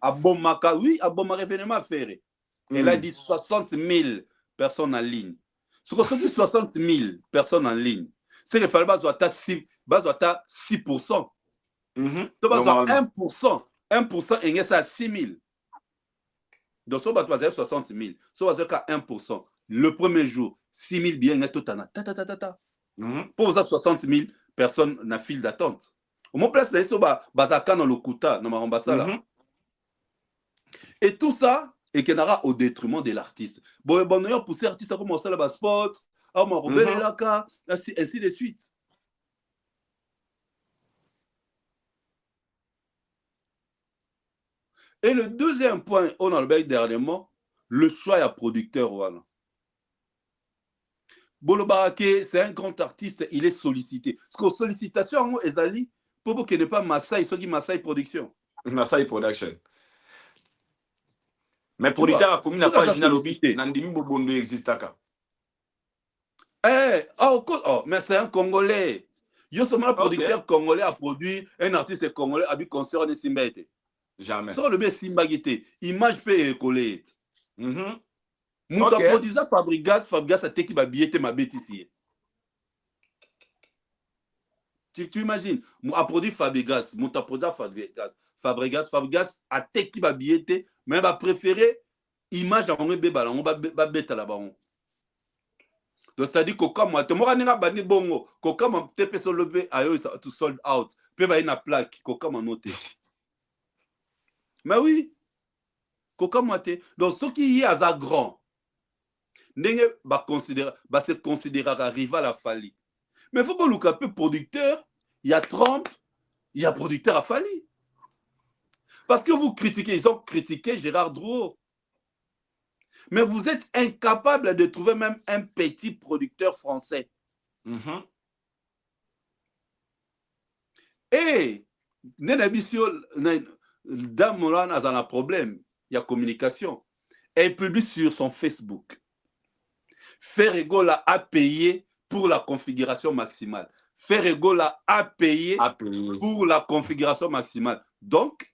[SPEAKER 1] à Bomaka, oui, à Bomaka événement Ferré. Elle a dit 60 000 personnes en ligne. Ce qu'on dit 60 000 personnes en ligne, c'est qu'il fallait base 6%. Donc, 1%, 1%, et ça à 6 000. Donc, ça va 60 000. Ça va 1%. Le premier jour, 6 000 billets, tout en a. Pour ça, 60 000 personnes dans la file d'attente. Au moins, place là, bazaka dans le Kuta, dans Marambasa. Et tout ça, et qu'il y aura au détriment de l'artiste. Bon, on a poussé l'artiste à commencer à la sport, à ainsi de suite. Et le deuxième point, on a le dernièrement, le choix à producteur. Voilà. Bolo Barake, c'est un grand artiste, il est sollicité. Parce que sollicitation, Ezali, pour qu'il n'y ait pas Masai, ce qui Masai Production.
[SPEAKER 2] Masai Production. Mais producteur a commis la page de lobby, Nandimi Bobondo existe.
[SPEAKER 1] Mais c'est un Congolais. Yo seulement producteur congolais a produit un artiste congolais a vu concert de Simbaïté.
[SPEAKER 2] Jamais.
[SPEAKER 1] Sur le B Simbaïté, image peut coller. Mouta produit ça Fabregas a été qui va billet ma bête ici. Tu imagines, a produit Fabregas, Mouta produit Fabregas a été qui va billet, mais va préférer image dans mon bébé on va bête là-bas. Donc c'est-à-dire que comme moi, tu m'auras n'importe bani bongo, que comme tu peux se lever à eux to sold out, peut ba une plaque, que comme noté. Mais oui, que comme moi donc ce qui y a à grand, n'enge ba considérer, ba se considérer rival à Fali. Mais faut pas le peu producteur, il y a Trump, il y a producteur à Fali. Parce que vous critiquez, ils ont critiqué Gérard Drouot. Mais vous êtes incapable de trouver même un petit producteur français. Et, Dame Moulin a un problème, il y a communication. Elle publie sur son Facebook. Ferregola a payé pour la configuration maximale. Ferregola a payé pour la configuration maximale. Donc,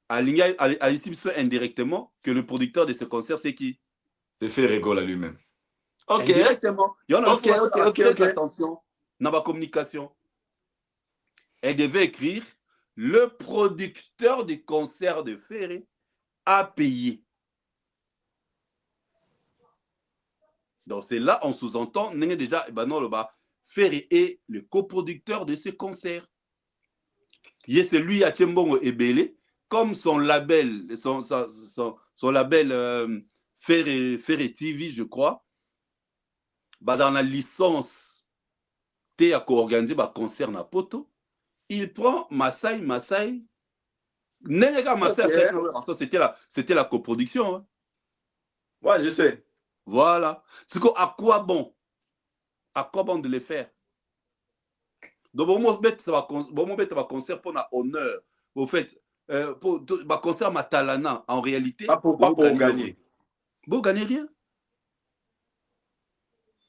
[SPEAKER 1] ici indirectement que le producteur de ce concert, c'est qui?
[SPEAKER 2] C'est Ferregola lui-même. Ok.
[SPEAKER 1] Indirectement. Il y en a
[SPEAKER 2] Ok.
[SPEAKER 1] attention dans ma communication. Elle devait écrire le producteur du concert de Ferré a payé. Donc c'est là on sous-entend déjà Ferré est le coproducteur de ce concert. C'est lui à Tchembongo Ebele comme son label son label Ferré TV je crois. Dans la licence T à co-organiser un concert na poto. Il prend Masai. C'était la coproduction. Hein.
[SPEAKER 2] Ouais, je sais.
[SPEAKER 1] Voilà. À quoi bon? À quoi bon de les faire? Donc, bon, va concert pour honneur. Au fait, pour concert Matalana, en réalité,
[SPEAKER 2] pas pour gagner.
[SPEAKER 1] Vous gagnez rien.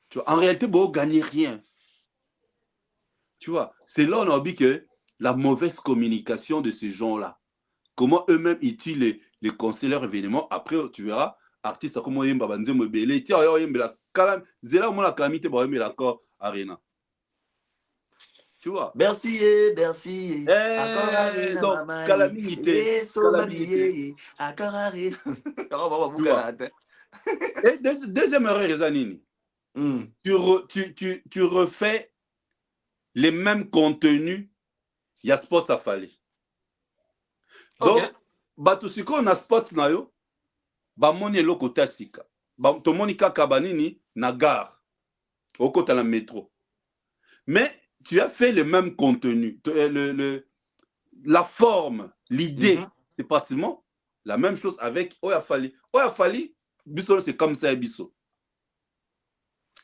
[SPEAKER 1] Tu vois, en réalité, vous gagnez rien. Tu vois, c'est là on a dit que la mauvaise communication de ces gens-là. Comment eux-mêmes utilisent les conseillers événements. Après, tu verras, artistes comme Oyemba Banze Mobele, tiens, Oyemba la Zela, la calamité, Oyemba l'accord Arena. Tu vois?
[SPEAKER 2] Merci.
[SPEAKER 1] Donc, calamité. Tu vois? Et deuxième erreur, Rezanini. Tu refais les mêmes contenus, il y a sport à faire. Donc, batusiko on a sport na yo, bamoni eloko tasika. Tomoni kaka banini na gare, au côté de la métro. Mais tu as fait le même contenu, la forme, l'idée, c'est pratiquement la même chose avec Oyafali. Oyafali, biso c'est comme ça biso.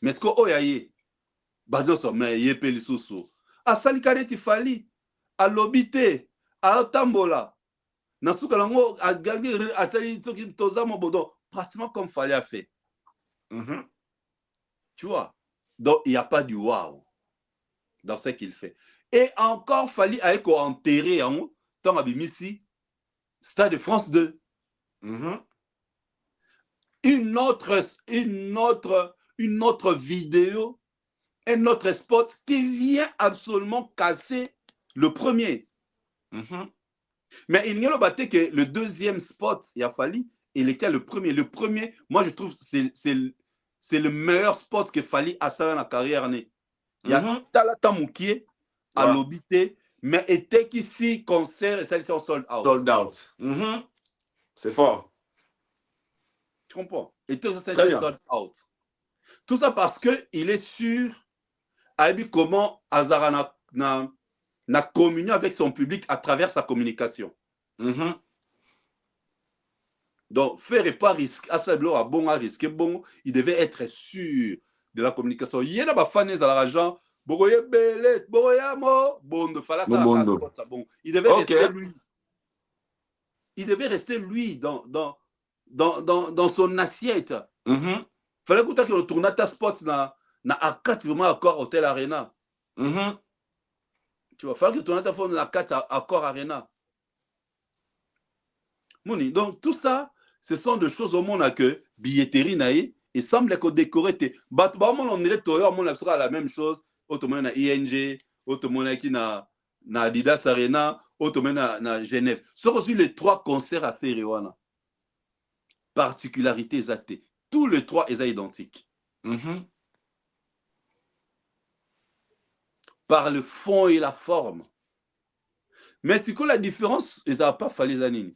[SPEAKER 1] Mais ce que Oyaye, badoso mais yepeli susu. Asali kaneti fali, alobite, atambola. Nasuka lango agangi asali soki toza mobodo, pratiquement comme fallait faire. Tu vois? Donc il n'y a pas du waouh dans ce qu'il fait. Et encore fallu avec enterrer en tant abimisi Stade de France 2. Une autre vidéo, un autre spot qui vient absolument casser le premier. Mais il n'y a pas que le deuxième spot, il a fallu, il était le premier. Le premier, moi je trouve c'est le meilleur spot que Fali a ça dans la carrière. Il y a Talata Moukié à l'obité, mais était qu'ici concert et celle-ci en sold out.
[SPEAKER 2] Sold out. C'est fort.
[SPEAKER 1] Tu comprends? Et tout ça, c'est sold out. Tout ça parce qu'il est sûr à comment Azara n'a communié avec son public à travers sa communication. Donc, faire pas risque, à ça, à bon à risquer, bon, il devait être sûr de la communication. Il y a des fans à l'argent, bon, il devait rester lui. Il devait rester lui dans son assiette. Fallait que tu retournes à ta spot na A4 vraiment accord Hôtel Arena. Tu vois, fallait que tu retournes à ta phone na 4 accord Arena. Mouni, donc tout ça, ce sont des choses au monde que billetterie naïe et semble que décoré te on dirait Toyo on a la même chose autrement na ING autrement qui na Adidas Arena autrement na Genève. Ce sont aussi les trois concerts à faire wana. Particularité exacte. Tous les trois sont identiques. Par le fond et la forme. Mais c'est que la différence, ils n'ont pas fallu les années.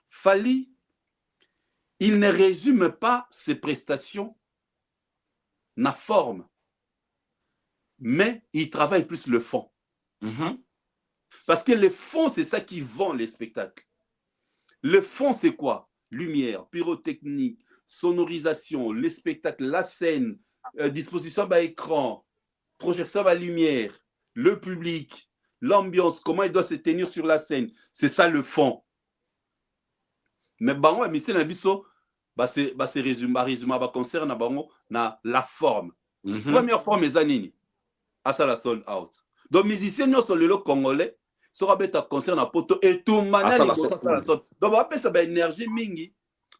[SPEAKER 1] Fali, il ne résume pas ses prestations na forme, mais il travaille plus le fond. Parce que le fond, c'est ça qui vend les spectacles. Le fond, c'est quoi? Lumière, pyrotechnique, sonorisation, les spectacles, la scène, disposition à écran, projection à lumière, le public, l'ambiance, comment il doit se tenir sur la scène. C'est ça le fond. Mais bango, mission na biso, c'est résumé, concert na bango na la forme. Première forme, les anini, à ça la sold out. Donc, musiciens, nous sommes le Congolais, sera bête concert na poto et tout manière les ça la sold. Donc, on va ça ba énergie mingi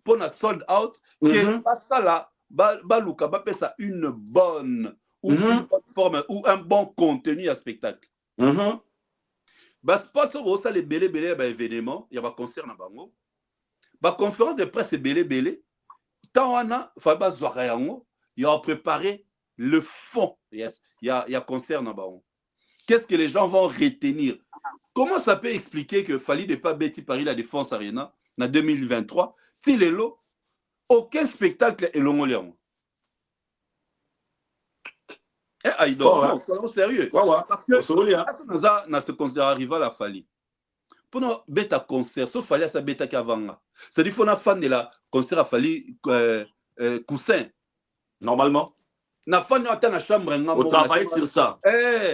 [SPEAKER 1] pour na sold out, que pas ça là, baluka, ba ça une bonne ou une bonne forme ou un bon contenu à spectacle. Bah spot ça les belé bah événement, il y a un concert na bango. Bah conférence de presse belé. Tant on a Faba Zorayango, il a préparé le fond. Yes, il y a concert na bango. Qu'est-ce que les gens vont retenir? Comment ça peut expliquer que Fali de pas Betty Paris la Défense Arena en 2023, si les lots, aucun spectacle est long. Non, soyons sérieux. Parce que ça se considère rival à Fali. Pour nous bêta concert, sauf Fali à sa bêta qu'avant. C'est-à-dire qu'il faut un fan de la concert à Fali Coussin.
[SPEAKER 2] Normalement.
[SPEAKER 1] Na fan na la chambre.
[SPEAKER 2] On travaille sur ça.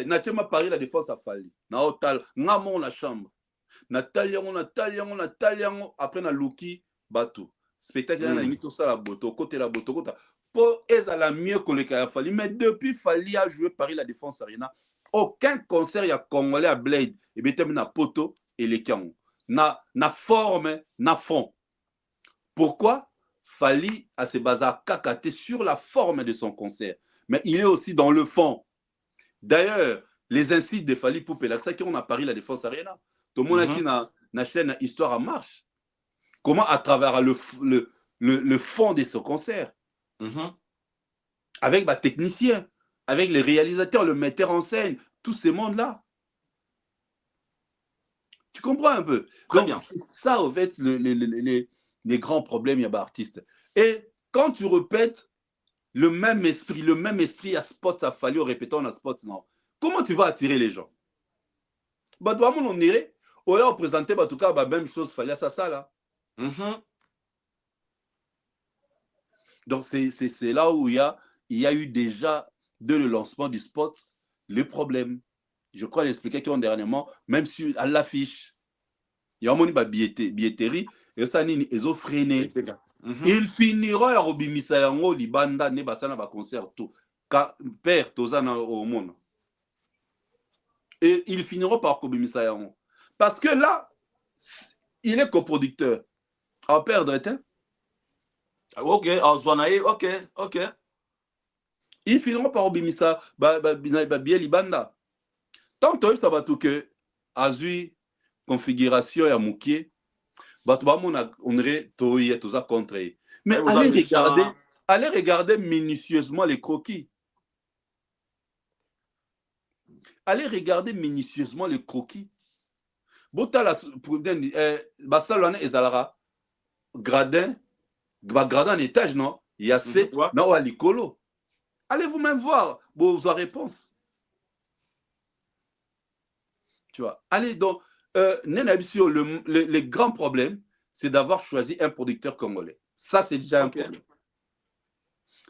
[SPEAKER 1] Na tient ma Paris la Défense à Fali. Na hotel, na mon la chambre. Na taliango, après na Luki bateau. Spectacle na ngi tout ça la boto, côté la boto, côté. Pour la mieux que le cas Fali. Mais depuis Fali a joué Paris la Défense Arena, aucun concert y a congolais à Blade et bien na poto et les canons. Na forme, na fond. Pourquoi? Fali a ses bazar kakaté sur la forme de son concert, mais il est aussi dans le fond. D'ailleurs, les incites de Fali Poupe, là, ça qui on a Paris la Défense Arena, tout le monde qui na chaîne Histoire en marche. Comment à travers le fond de ce concert, avec les techniciens, avec les réalisateurs, le metteur en scène, tous ces mondes-là. Tu comprends un peu? Donc, c'est ça, en fait, les grands problèmes, il y a des artistes. Et quand tu répètes le même esprit à spot, à Fali, en répétant à spot, non. Comment tu vas attirer les gens? Bah, on irait, on présentait, en tout cas, la même chose, Fali à ça, là. Donc, c'est là où il y a eu déjà, dès le lancement du spot, le problème. Je crois l'expliquer qu'ils ont dernièrement, même à l'affiche, il y a un billetterie, et ça, ils ont freiné. Ils finiront à Robimisa Yango, Libanda, Nebasana, va concert, tout. Père, Tozana au monde. Et ils finiront par Robimisa Yango. Parce que là, il est coproducteur. À perdre, hein?
[SPEAKER 2] Ok, ok.
[SPEAKER 1] Ils finiront par Robimisa, bien Libanda. Tant que ça va tout que, Azui, configuration et Amoukier, on aurait tout ça contre. Mais allez regarder minutieusement les croquis. Allez regarder minutieusement les croquis. Botala Basalone et Zalara gradin en étage, non? Il y a C, non, à l'icolo. Allez vous-même voir vos réponses. Tu vois, allez donc, le grand problème, c'est d'avoir choisi un producteur congolais. Ça, c'est déjà un problème.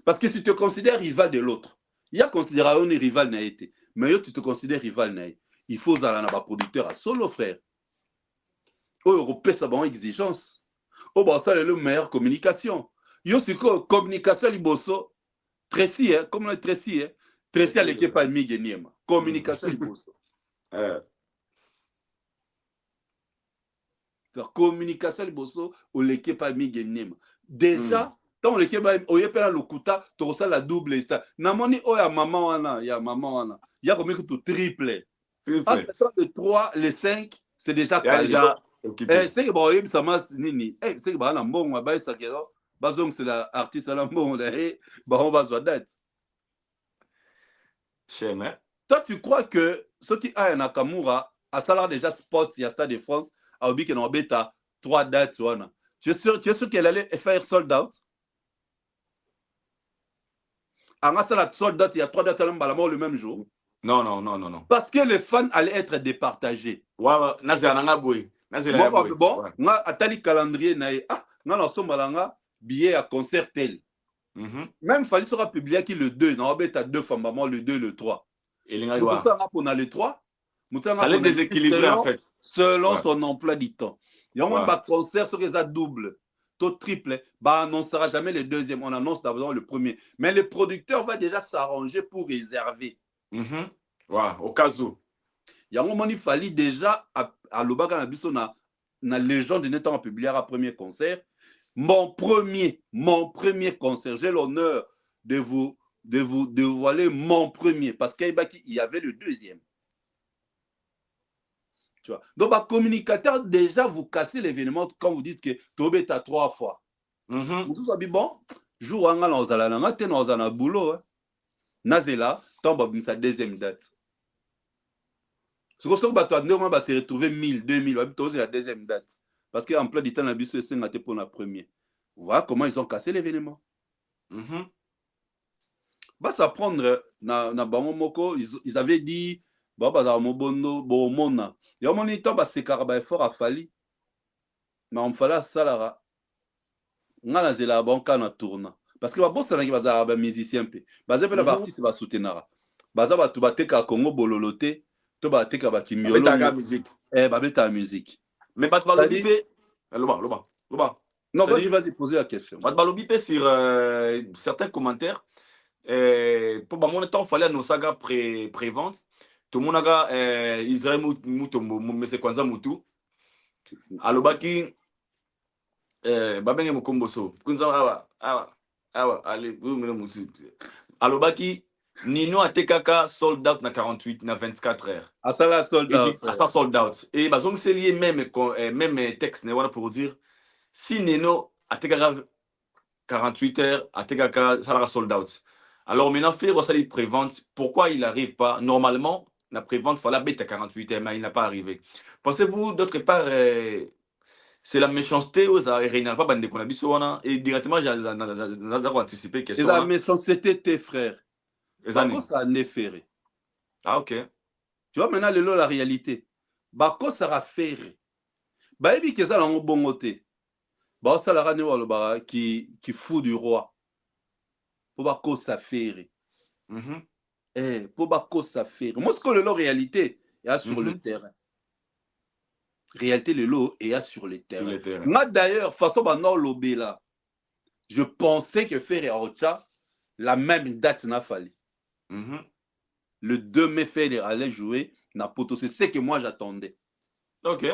[SPEAKER 1] Parce que tu te considères rival de l'autre. Il y a considéré un rival n'a été. Mais tu te considères rival n'a été. Il faut aller dans un producteur à solo, frère. Européen, ça va en exigence. Ça, c'est la meilleure communication. Yo, c'est quoi? Communication, liboso. Tracy, comme le Tracy, Tracy à l'équipe à Miguel. Communication, liboso. Communication liboso ou l'équipe à Miguel. Déjà, quand l'équipe a le kuta, tu reçois la double star. Namoni, il y a maman, il y a comme tout triple. Entre le 3, le 5, c'est déjà calé. C'est que bon, ça m'a nini. C'est que bah bon, bah ça que bazong c'est l'artiste à la bon, bah on va se date. Toi, tu crois que ce qui a un Nakamura a salaire déjà spot, il y a ça de France, a oublié qu'il y a bêta 3 dates. Tu es sûr qu'elle allait faire sold out? En ça, sold out, il y a 3 dates le même jour.
[SPEAKER 2] Non.
[SPEAKER 1] Parce que les fans allaient être départagés. Moi, bon, nga atali calendrier na ye. Ah, nga na sombalanga billet à concert tel. Même Fally sera publié qui le 2, non, mais tu as 2 fois, maman, le 2, le 3. Et tout ça, on a le 3.
[SPEAKER 2] Ça l'est déséquilibré en fait.
[SPEAKER 1] Selon son emploi du temps. Il y a un concert sur les double, taux triple. Bah, on n'annoncera jamais le deuxième, on annonce d'abord le premier. Mais le producteur va déjà s'arranger pour réserver.
[SPEAKER 2] Au cas où.
[SPEAKER 1] Il y a un moment, il fallait déjà à l'Obaga na légende de n'étant publié à premier concert. Mon premier concert, j'ai l'honneur de vous dévoiler mon premier, parce qu'il y avait le deuxième. Tu vois? Donc, le communicateur, déjà, vous cassez l'événement quand vous dites que Tobé t'as 3 fois. Vous savez, bon, jour où on a un boulot, Nazela tombe sa deuxième date. Ce qu'on va se retrouver 1000, 2000, c'est la deuxième date. Parce qu'en plein du temps, c'est pour la première. Voilà comment ils ont cassé l'événement. Bah, ça prendre na bango moko, ils avaient dit bah za mobono bo mona. Ya moni to ba se karaba effort a Fally. Mais on fallait salara. Ngala zela banka na tourna. Parce que ba boss na ki ba ba musicien pe. Ba za pe la artiste ba soutenara. Ba za ba to ba teka Congo bololoté, to ba teka ba kimiolo.
[SPEAKER 2] Ba beta musique.
[SPEAKER 1] Ba beta musique.
[SPEAKER 2] Mais pas de balobi pe. Loba.
[SPEAKER 1] Non, vas-y poser la question.
[SPEAKER 2] Pas de balobi pe sur certains commentaires. Pour mon temps, il fallait annoncer saga pré-vente. Tout le monde a Israël Moutombo, M. Kwanza Moutou. Alobaki, Babenge Mukomboso. Allez, Alobaki, Nino a TKK sold out na 48, na 24 heures.
[SPEAKER 1] À ça, la sold out.
[SPEAKER 2] À ça, sold out. Et bah, c'est lié même texte pour dire si Nino a TKK 48 heures, a TKK, ça sera sold out. Alors maintenant, faire aussi pré-vente, pourquoi il n'arrive pas? Normalement, la pré-vente, il fallait bête à 48 heures, mais il n'a pas arrivé. Pensez-vous, d'autre part, c'est la méchanceté ou ça ne pas bande qu'on a vu et directement, j'ai anticipé question.
[SPEAKER 1] C'est la méchanceté, tes frères. Bako, ça a ferré.
[SPEAKER 2] Ah, ok.
[SPEAKER 1] Tu vois maintenant, la réalité. Bako, ça a ferré. Baebi, que ça, l'on bon côté. Bako, ça l'a ramené qui fout du roi. Pour Bako s'affairer. Pour Bako s'affairer. Moi, ce que la réalité est sur le terrain. Réalité, le lot est sur le terrain. Moi, d'ailleurs, façon maintenant, l'obéla, je pensais que faire et Ocha, la même date n'a fallu. Le 2 mai, Feder allait jouer na poto. C'est ce que moi j'attendais.
[SPEAKER 2] Ok.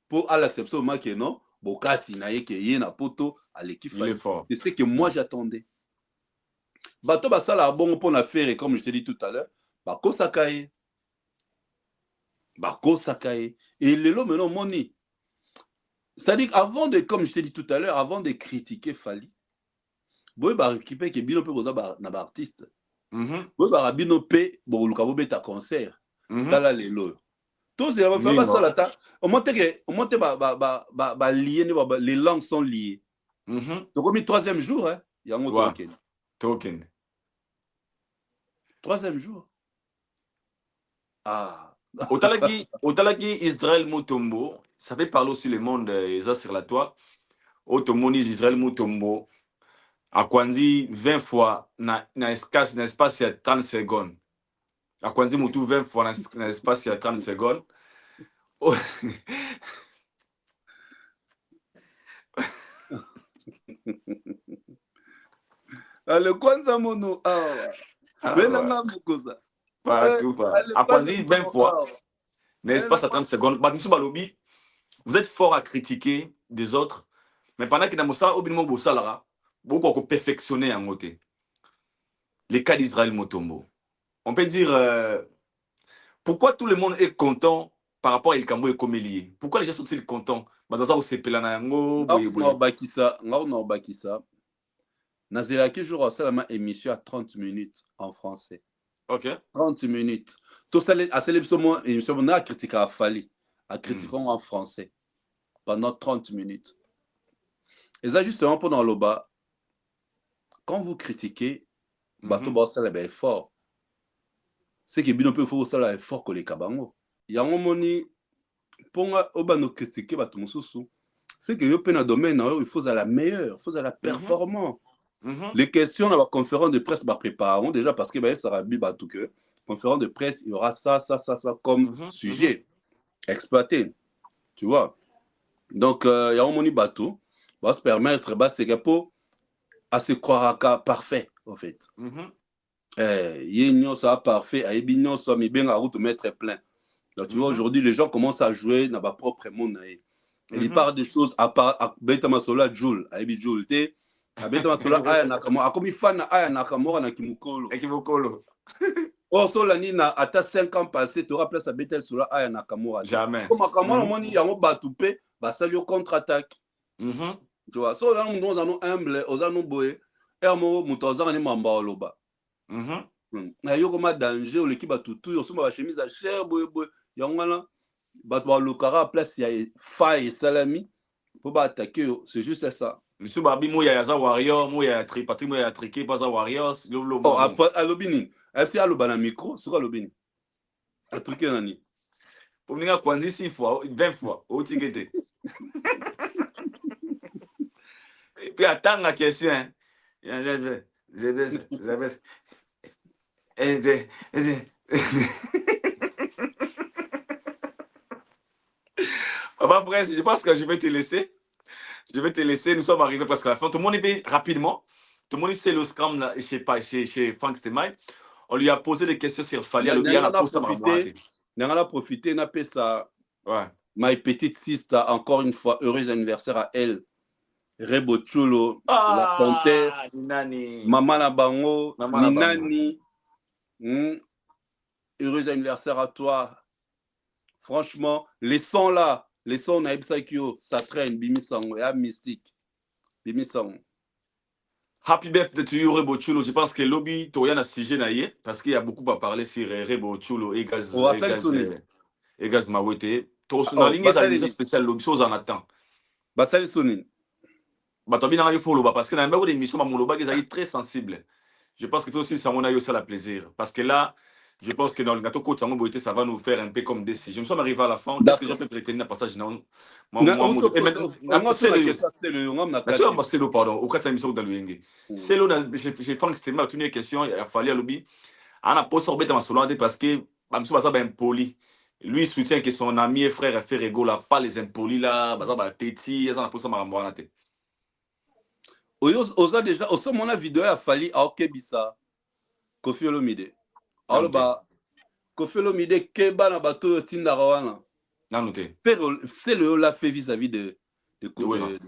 [SPEAKER 1] Pour à l'exception, moi, que non. Bokasi naye ke ye na poto à l'équipe.
[SPEAKER 2] Il est fort.
[SPEAKER 1] C'est ce que moi j'attendais. Bato basala bon pour la faire, comme je t'ai dit tout à l'heure, Bako Sakaye. Bako Sakaye. Et le lot maintenant moni. C'est-à-dire avant de, comme je t'ai dit tout à l'heure, avant de critiquer Fally, boy ba récupérer que bino pe boza na ba artiste. Boy ba bino pe bo lukabo beta concert. Tala le lot. Tous les langues sont liées. Donc, au troisième jour, il y a un token.
[SPEAKER 2] Token.
[SPEAKER 1] Troisième jour. Ah.
[SPEAKER 2] Otalaki Israël Mutombo, ça fait parler aussi le monde, ça sur la toile. Otomoni Israël Mutombo, à Kwanzi 20 fois, na espace, il y a 30 secondes. À Kwanzi Moutou 20 fois, na espace, il y a 30 secondes. Oh.
[SPEAKER 1] Le Kwanza Mono.
[SPEAKER 2] Partout. À Kwanzi 20 fois, n'est-ce pas, à 30 secondes. Vous êtes fort à critiquer des autres, mais pendant que dans ça, beaucoup de perfectionner en côté. Les cas d'Israël Mutombo. On peut dire pourquoi tout le monde est content par rapport à El Kambo et Komélié. Pourquoi les gens sont-ils contents?
[SPEAKER 1] Nazelaki jour à ça émission à 30 minutes en français.
[SPEAKER 2] Ok.
[SPEAKER 1] 30 minutes. Tout ça, à cette émission, on a critiqué à Fally, à critiquer en français pendant 30 minutes. Et ça, justement, pendant le bas, quand vous critiquez, bateau bossa est fort. C'est que bien peu faut ça est fort que les cabango. Il y a un moni pour nous critiquer c'est que yo pe na domaine il faut à la meilleure, il faut à la performant. Les questions dans la conférence de presse préparons déjà parce que ça va bien tout que conférence de presse il y aura ça comme sujet exploité, tu vois. Donc il y a un moni bateau va se permettre c'est que pour à se croire à parfait en fait. Il ça parfait à ebignon ça mais bien à route mettre plein. Donc tu vois aujourd'hui les gens commencent à jouer dans leur propre monde. Il parle des choses à part à Betama Sola Joule, à Ebi Joule té à Betama Sola aya nakamora comme fan aya nakamora na Kimukolo.
[SPEAKER 2] Kimukolo.
[SPEAKER 1] Oh Solani na ata 5 ans passés tu auras place à Betel Sola aya nakamora.
[SPEAKER 2] Jamais.
[SPEAKER 1] Comme Nakamora moni yango batupé ba sali au contre-attaque. Tu vois, so dans nous allons humble, aux allons boé, et mo mutozanga ni mamba oloba. Na yo comme danger l'équipe a tout yo so ma chemise à cher boé yangana ba to lokara place ya faille salami pour ba attaquer c'est juste ça.
[SPEAKER 2] Monsieur Babi moya ya za warrior, moya tripatri moya triqué pas za warriors, lo.
[SPEAKER 1] Oh après alobini, est-ce qu'il aloba na micro sur alobini. A triqué nani.
[SPEAKER 2] Pour venir kwanzi 6 fois, 20 fois au ticket. Et puis attends la question. Hein. Papa Prince, je pense que je vais te laisser. Je vais te laisser. Nous sommes arrivés presque à la fin. Tout le monde est bien rapidement. Tout le monde sait le scrum là, chez Frank Stemai. On lui a posé des questions sur Fali.
[SPEAKER 1] On a profité, on a fait ça.
[SPEAKER 2] Ouais.
[SPEAKER 1] Ma petite sister, encore une fois, heureux anniversaire à elle. Rebo Chulo, la panthère, Maman Nabango, Ninani. Heureux anniversaire à toi. Franchement, les sons là, les sons Naibsakio, ça traîne, Bimisang, et Mystique. Bimisang.
[SPEAKER 2] Happy birthday to you, Rebo Chulo. Je pense que lobby, tu as un sujet naïe, parce qu'il y a beaucoup à parler sur Rebo Chulo et Gaz Mawete. Tu as une ligne spéciale, lobby, chose en attend.
[SPEAKER 1] Basali Sonin.
[SPEAKER 2] Parce que dans l'émission, est très sensible. Je pense qu'il faut aussi ça la plaisir. Parce que là, je pense que dans le gâteau côte, ça va nous faire un peu comme décision. Nous sommes arrivés à la fin. Qu'est-ce que j'ai pu prétenir dans le passage? C'est le pardon. Au cas de l'émission dans le c'est le j'ai Franck Stemai a une question. Il a fallu à lobby. On a posé orbite dans son parce que impoli. Lui, il soutient que son ami et frère a fait rigoler pas les impolis là. Téti, ils ont posé ma ramboanate.
[SPEAKER 1] Oza déjà, au son mon vidéo a fallu à Okebisa, Kofi Olomide. Alors bah, Kofi Olomide keba na bato tinda rawana. C'est le l'a fait vis-à-vis de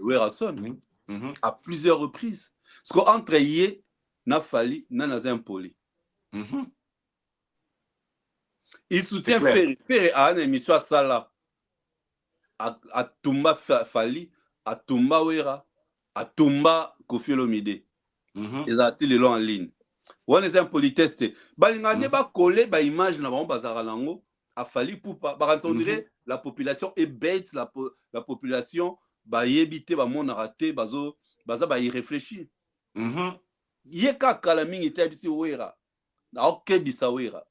[SPEAKER 1] Werason à plusieurs reprises. Parce qu'entre yé n'a fallu n'a impoli. Il soutient Ferré à une émission à Sala, à Tumba Fali, à Tumba Wera, à Tumba Kofi Olomide. Ils ont-ils le long en ligne. On les impolitesse. Balinga ne ba coller ba image na ba bazara lango a Fali Poupa. Ba on dirait la population est bête, la population ba yebité ba mon raté bazo baza ba y réfléchir. Yeka kala mingi tabisi Wera. Na okebisa Wera.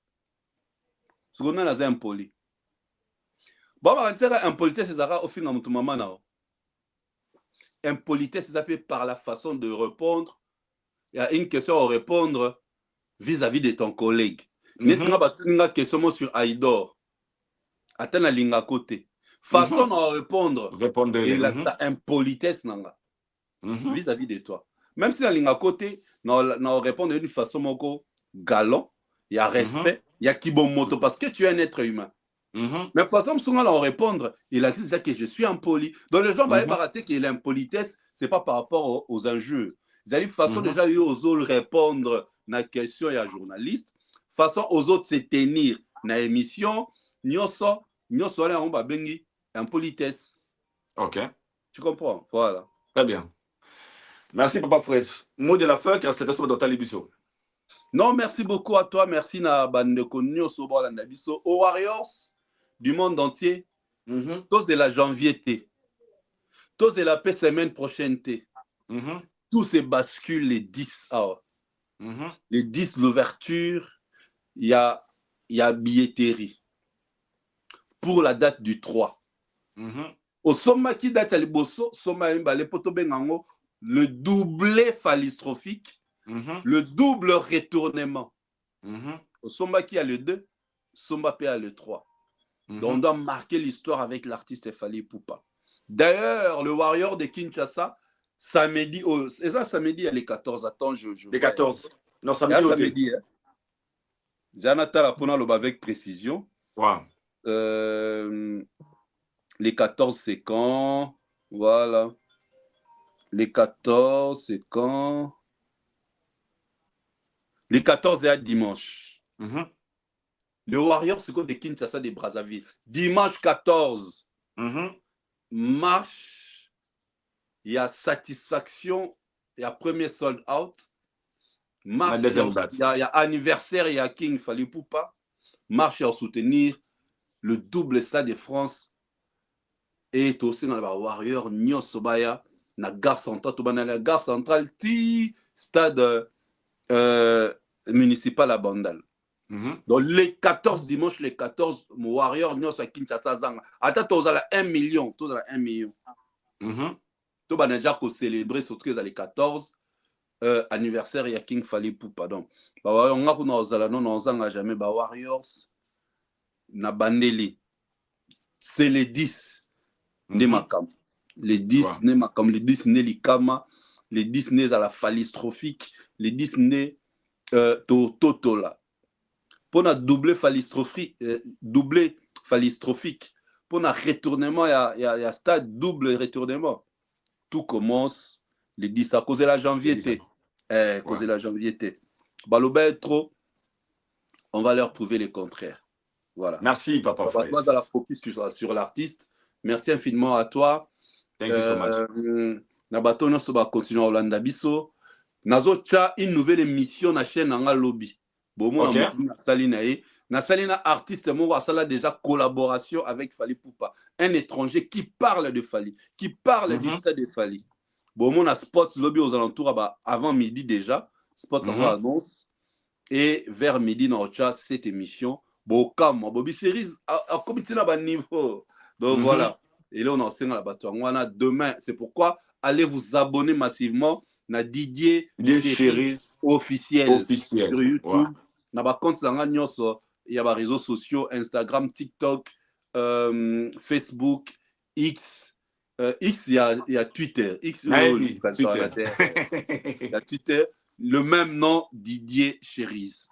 [SPEAKER 1] Ce qu'on a là, c'est impoli. Bon, on va impolitesse, c'est ça, au final, mon maman, là. Impolitesse, c'est ça par la façon de répondre. Il y a une question à répondre vis-à-vis de ton collègue. Mais tu as une question sur Aïdor. Attends la ligne à côté. Façon de répondre. Et là, ça impolitesse, vis-à-vis de toi. Même si la ligne à côté, on répond d'une façon galant, il y a respect. Il y a qui bon moto parce que tu es un être humain. Mais de toute façon, souvent, on répondre, il a dit déjà que je suis impoli. Donc, les gens vont rater que l'impolitesse, ce n'est pas par rapport aux injures. Ils ont une façon déjà aux autres répondre à la question et à journaliste, façon aux autres se tenir dans l'émission, nous sommes là, on va bengi impolitesse.
[SPEAKER 2] Ok.
[SPEAKER 1] Tu comprends? Voilà.
[SPEAKER 2] Très bien. Merci, Papa Fraisse. Mot de la fin, car c'était sur notre émission.
[SPEAKER 1] Non, merci beaucoup à toi. Merci na bande konyo sobo la nabiso aux Warriors du monde entier. Tous de la janvier T. Tous de la paix semaine prochaine T. Tout se bascule les 10 heures. Les 10 l'ouverture, il y a billetterie. Pour la date du 3. Au Soma qui date à l'Iboso, Soma Mbale Poto Bengango, le doublé phallistrophique, le double retournement. Au Soma qui a le 2, Soma P a le 3. Donc on doit marquer l'histoire avec l'artiste Fally Ipupa. D'ailleurs, le Warrior de Kinshasa, samedi, c'est ça samedi, il y a les 14. Attends,
[SPEAKER 2] les 14. Non, samedi.
[SPEAKER 1] Samedi, hein. Zanata la pona loba avec précision.
[SPEAKER 2] Wow.
[SPEAKER 1] Les 14, c'est quand? Voilà. Les 14, c'est quand? Les 14, c'est à dimanche. Le Warrior, c'est quoi de Kinshasa de Brazzaville. Dimanche 14. Marche. Il y a satisfaction. Il y a premier sold out. Marche. Il y a anniversaire. Il y a King Fally Ipupa. Marche à soutenir le double stade de France. Et aussi dans le Warrior, Nyon Sobaya, na gare centrale, la gare centrale, stade municipal à Bandal. Donc les 14 dimanche, les 14 Warrior, Nyon à Kinshasa, Zanga. Attends, tu as 1 million. Tu as 1 million. Tu as déjà célébré ce truc les 14 anniversaire, il y a King Fally Ipupa. Donc, on a jamais Warriors, na Bandeli. C'est les 10. Les 10 nés Makam, les 10 nés Likama, les 10 nés à la phallistrophique, les 10 nés Totola. Pour un doublé phallistrophique, pour un retournement, il y a stade double retournement. Tout commence les 10 à cause de la janvier. Cause de la janvier. Trop, on va leur prouver le contraire. Voilà.
[SPEAKER 2] Merci, Papa Fraisse.
[SPEAKER 1] On va dans la focus sur l'artiste. Merci infiniment à toi.
[SPEAKER 2] Thank you so much.
[SPEAKER 1] Nabato nyonso ba continuer Olanda biso. Nazo tcha une nouvelle émission na chaîne Nanga Lobby. Bomo na mutu na salina e. Na salina artiste mo asala déjà collaboration avec Fally Ipupa. Un étranger qui parle de Fally, qui parle du stade de Fally. Bomo na Sports Lobby aux alentours avant midi déjà. Spot on annonce. Et vers midi na tcha cette émission. Bokam Bobby Series a comité na ba niveau. Donc voilà. Et là, on enseigne la bataille. Demain, c'est pourquoi allez vous abonner massivement à Didier Chéris officiel sur YouTube. Na ba compte il y a des réseaux sociaux, Instagram, TikTok, Facebook, X. X, il y a Twitter. X, il y a Twitter. Le même nom, Didier Chéris.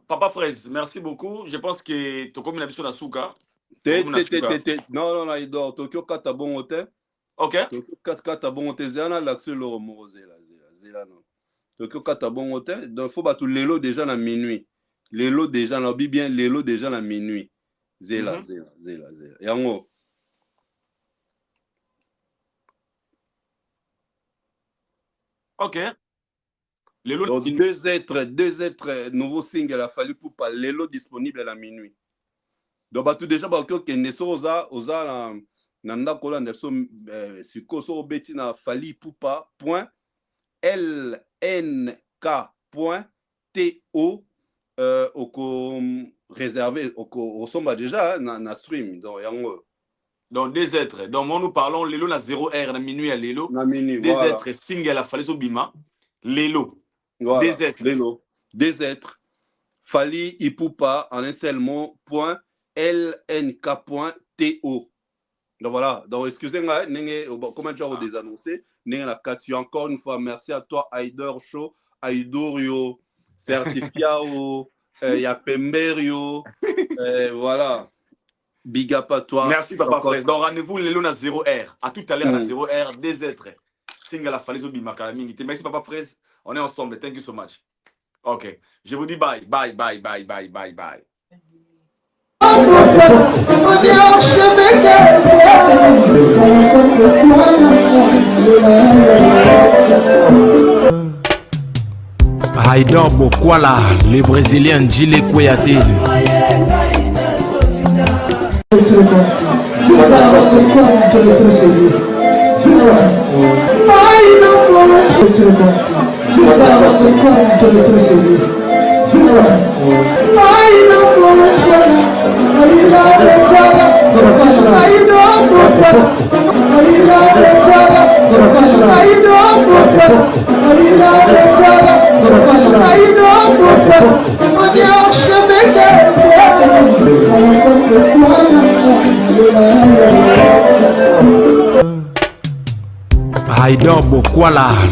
[SPEAKER 2] Papa Fraisse, merci beaucoup. Je pense que tu as comme une habitude à Souka.
[SPEAKER 1] Non, il dort. Tokyo Kata bon hôtel.
[SPEAKER 2] Ok.
[SPEAKER 1] Tokyo Kata bon hôtel. Zéana l'accès le remorosé là. Tokyo Kata bon hôtel. Donc faut battre l'élo déjà à minuit. L'élo déjà là bien l'élo déjà à minuit. Zéla. Et en haut.
[SPEAKER 2] Ok.
[SPEAKER 1] Donc deux êtres nouveau single a fallu pour pas l'élo disponible à la minuit. Donc, tout déjà, oza nanda kola neso sikoso beti na Fally Ipupa.lnk.to oko réservé au somba déjà na stream
[SPEAKER 2] donc des êtres donc moi nous parlons l'élo na 0R na minuit à l'élo des êtres single à Fally Sobima l'élo
[SPEAKER 1] des êtres des êtres Fally Ipupa en un seul mot lnk.to. Donc voilà, donc excusez-moi, comment tu as désannoncé, encore une fois, merci à toi, Aïdor Show, Aïdorio, Certifiao, Yapemberio, voilà, big up à toi.
[SPEAKER 2] Merci Papa Fraisse, donc rendez-vous les à 0R, à tout à l'heure à 0R, des êtres, single à Fally Sobima, merci Papa Fraisse, on est ensemble, thank you so much. Ok, je vous dis bye.
[SPEAKER 3] Haïdor Bokwala, le Brésilien Djile Kouyaté.
[SPEAKER 4] Ai, não,
[SPEAKER 3] Haydor Bokwala.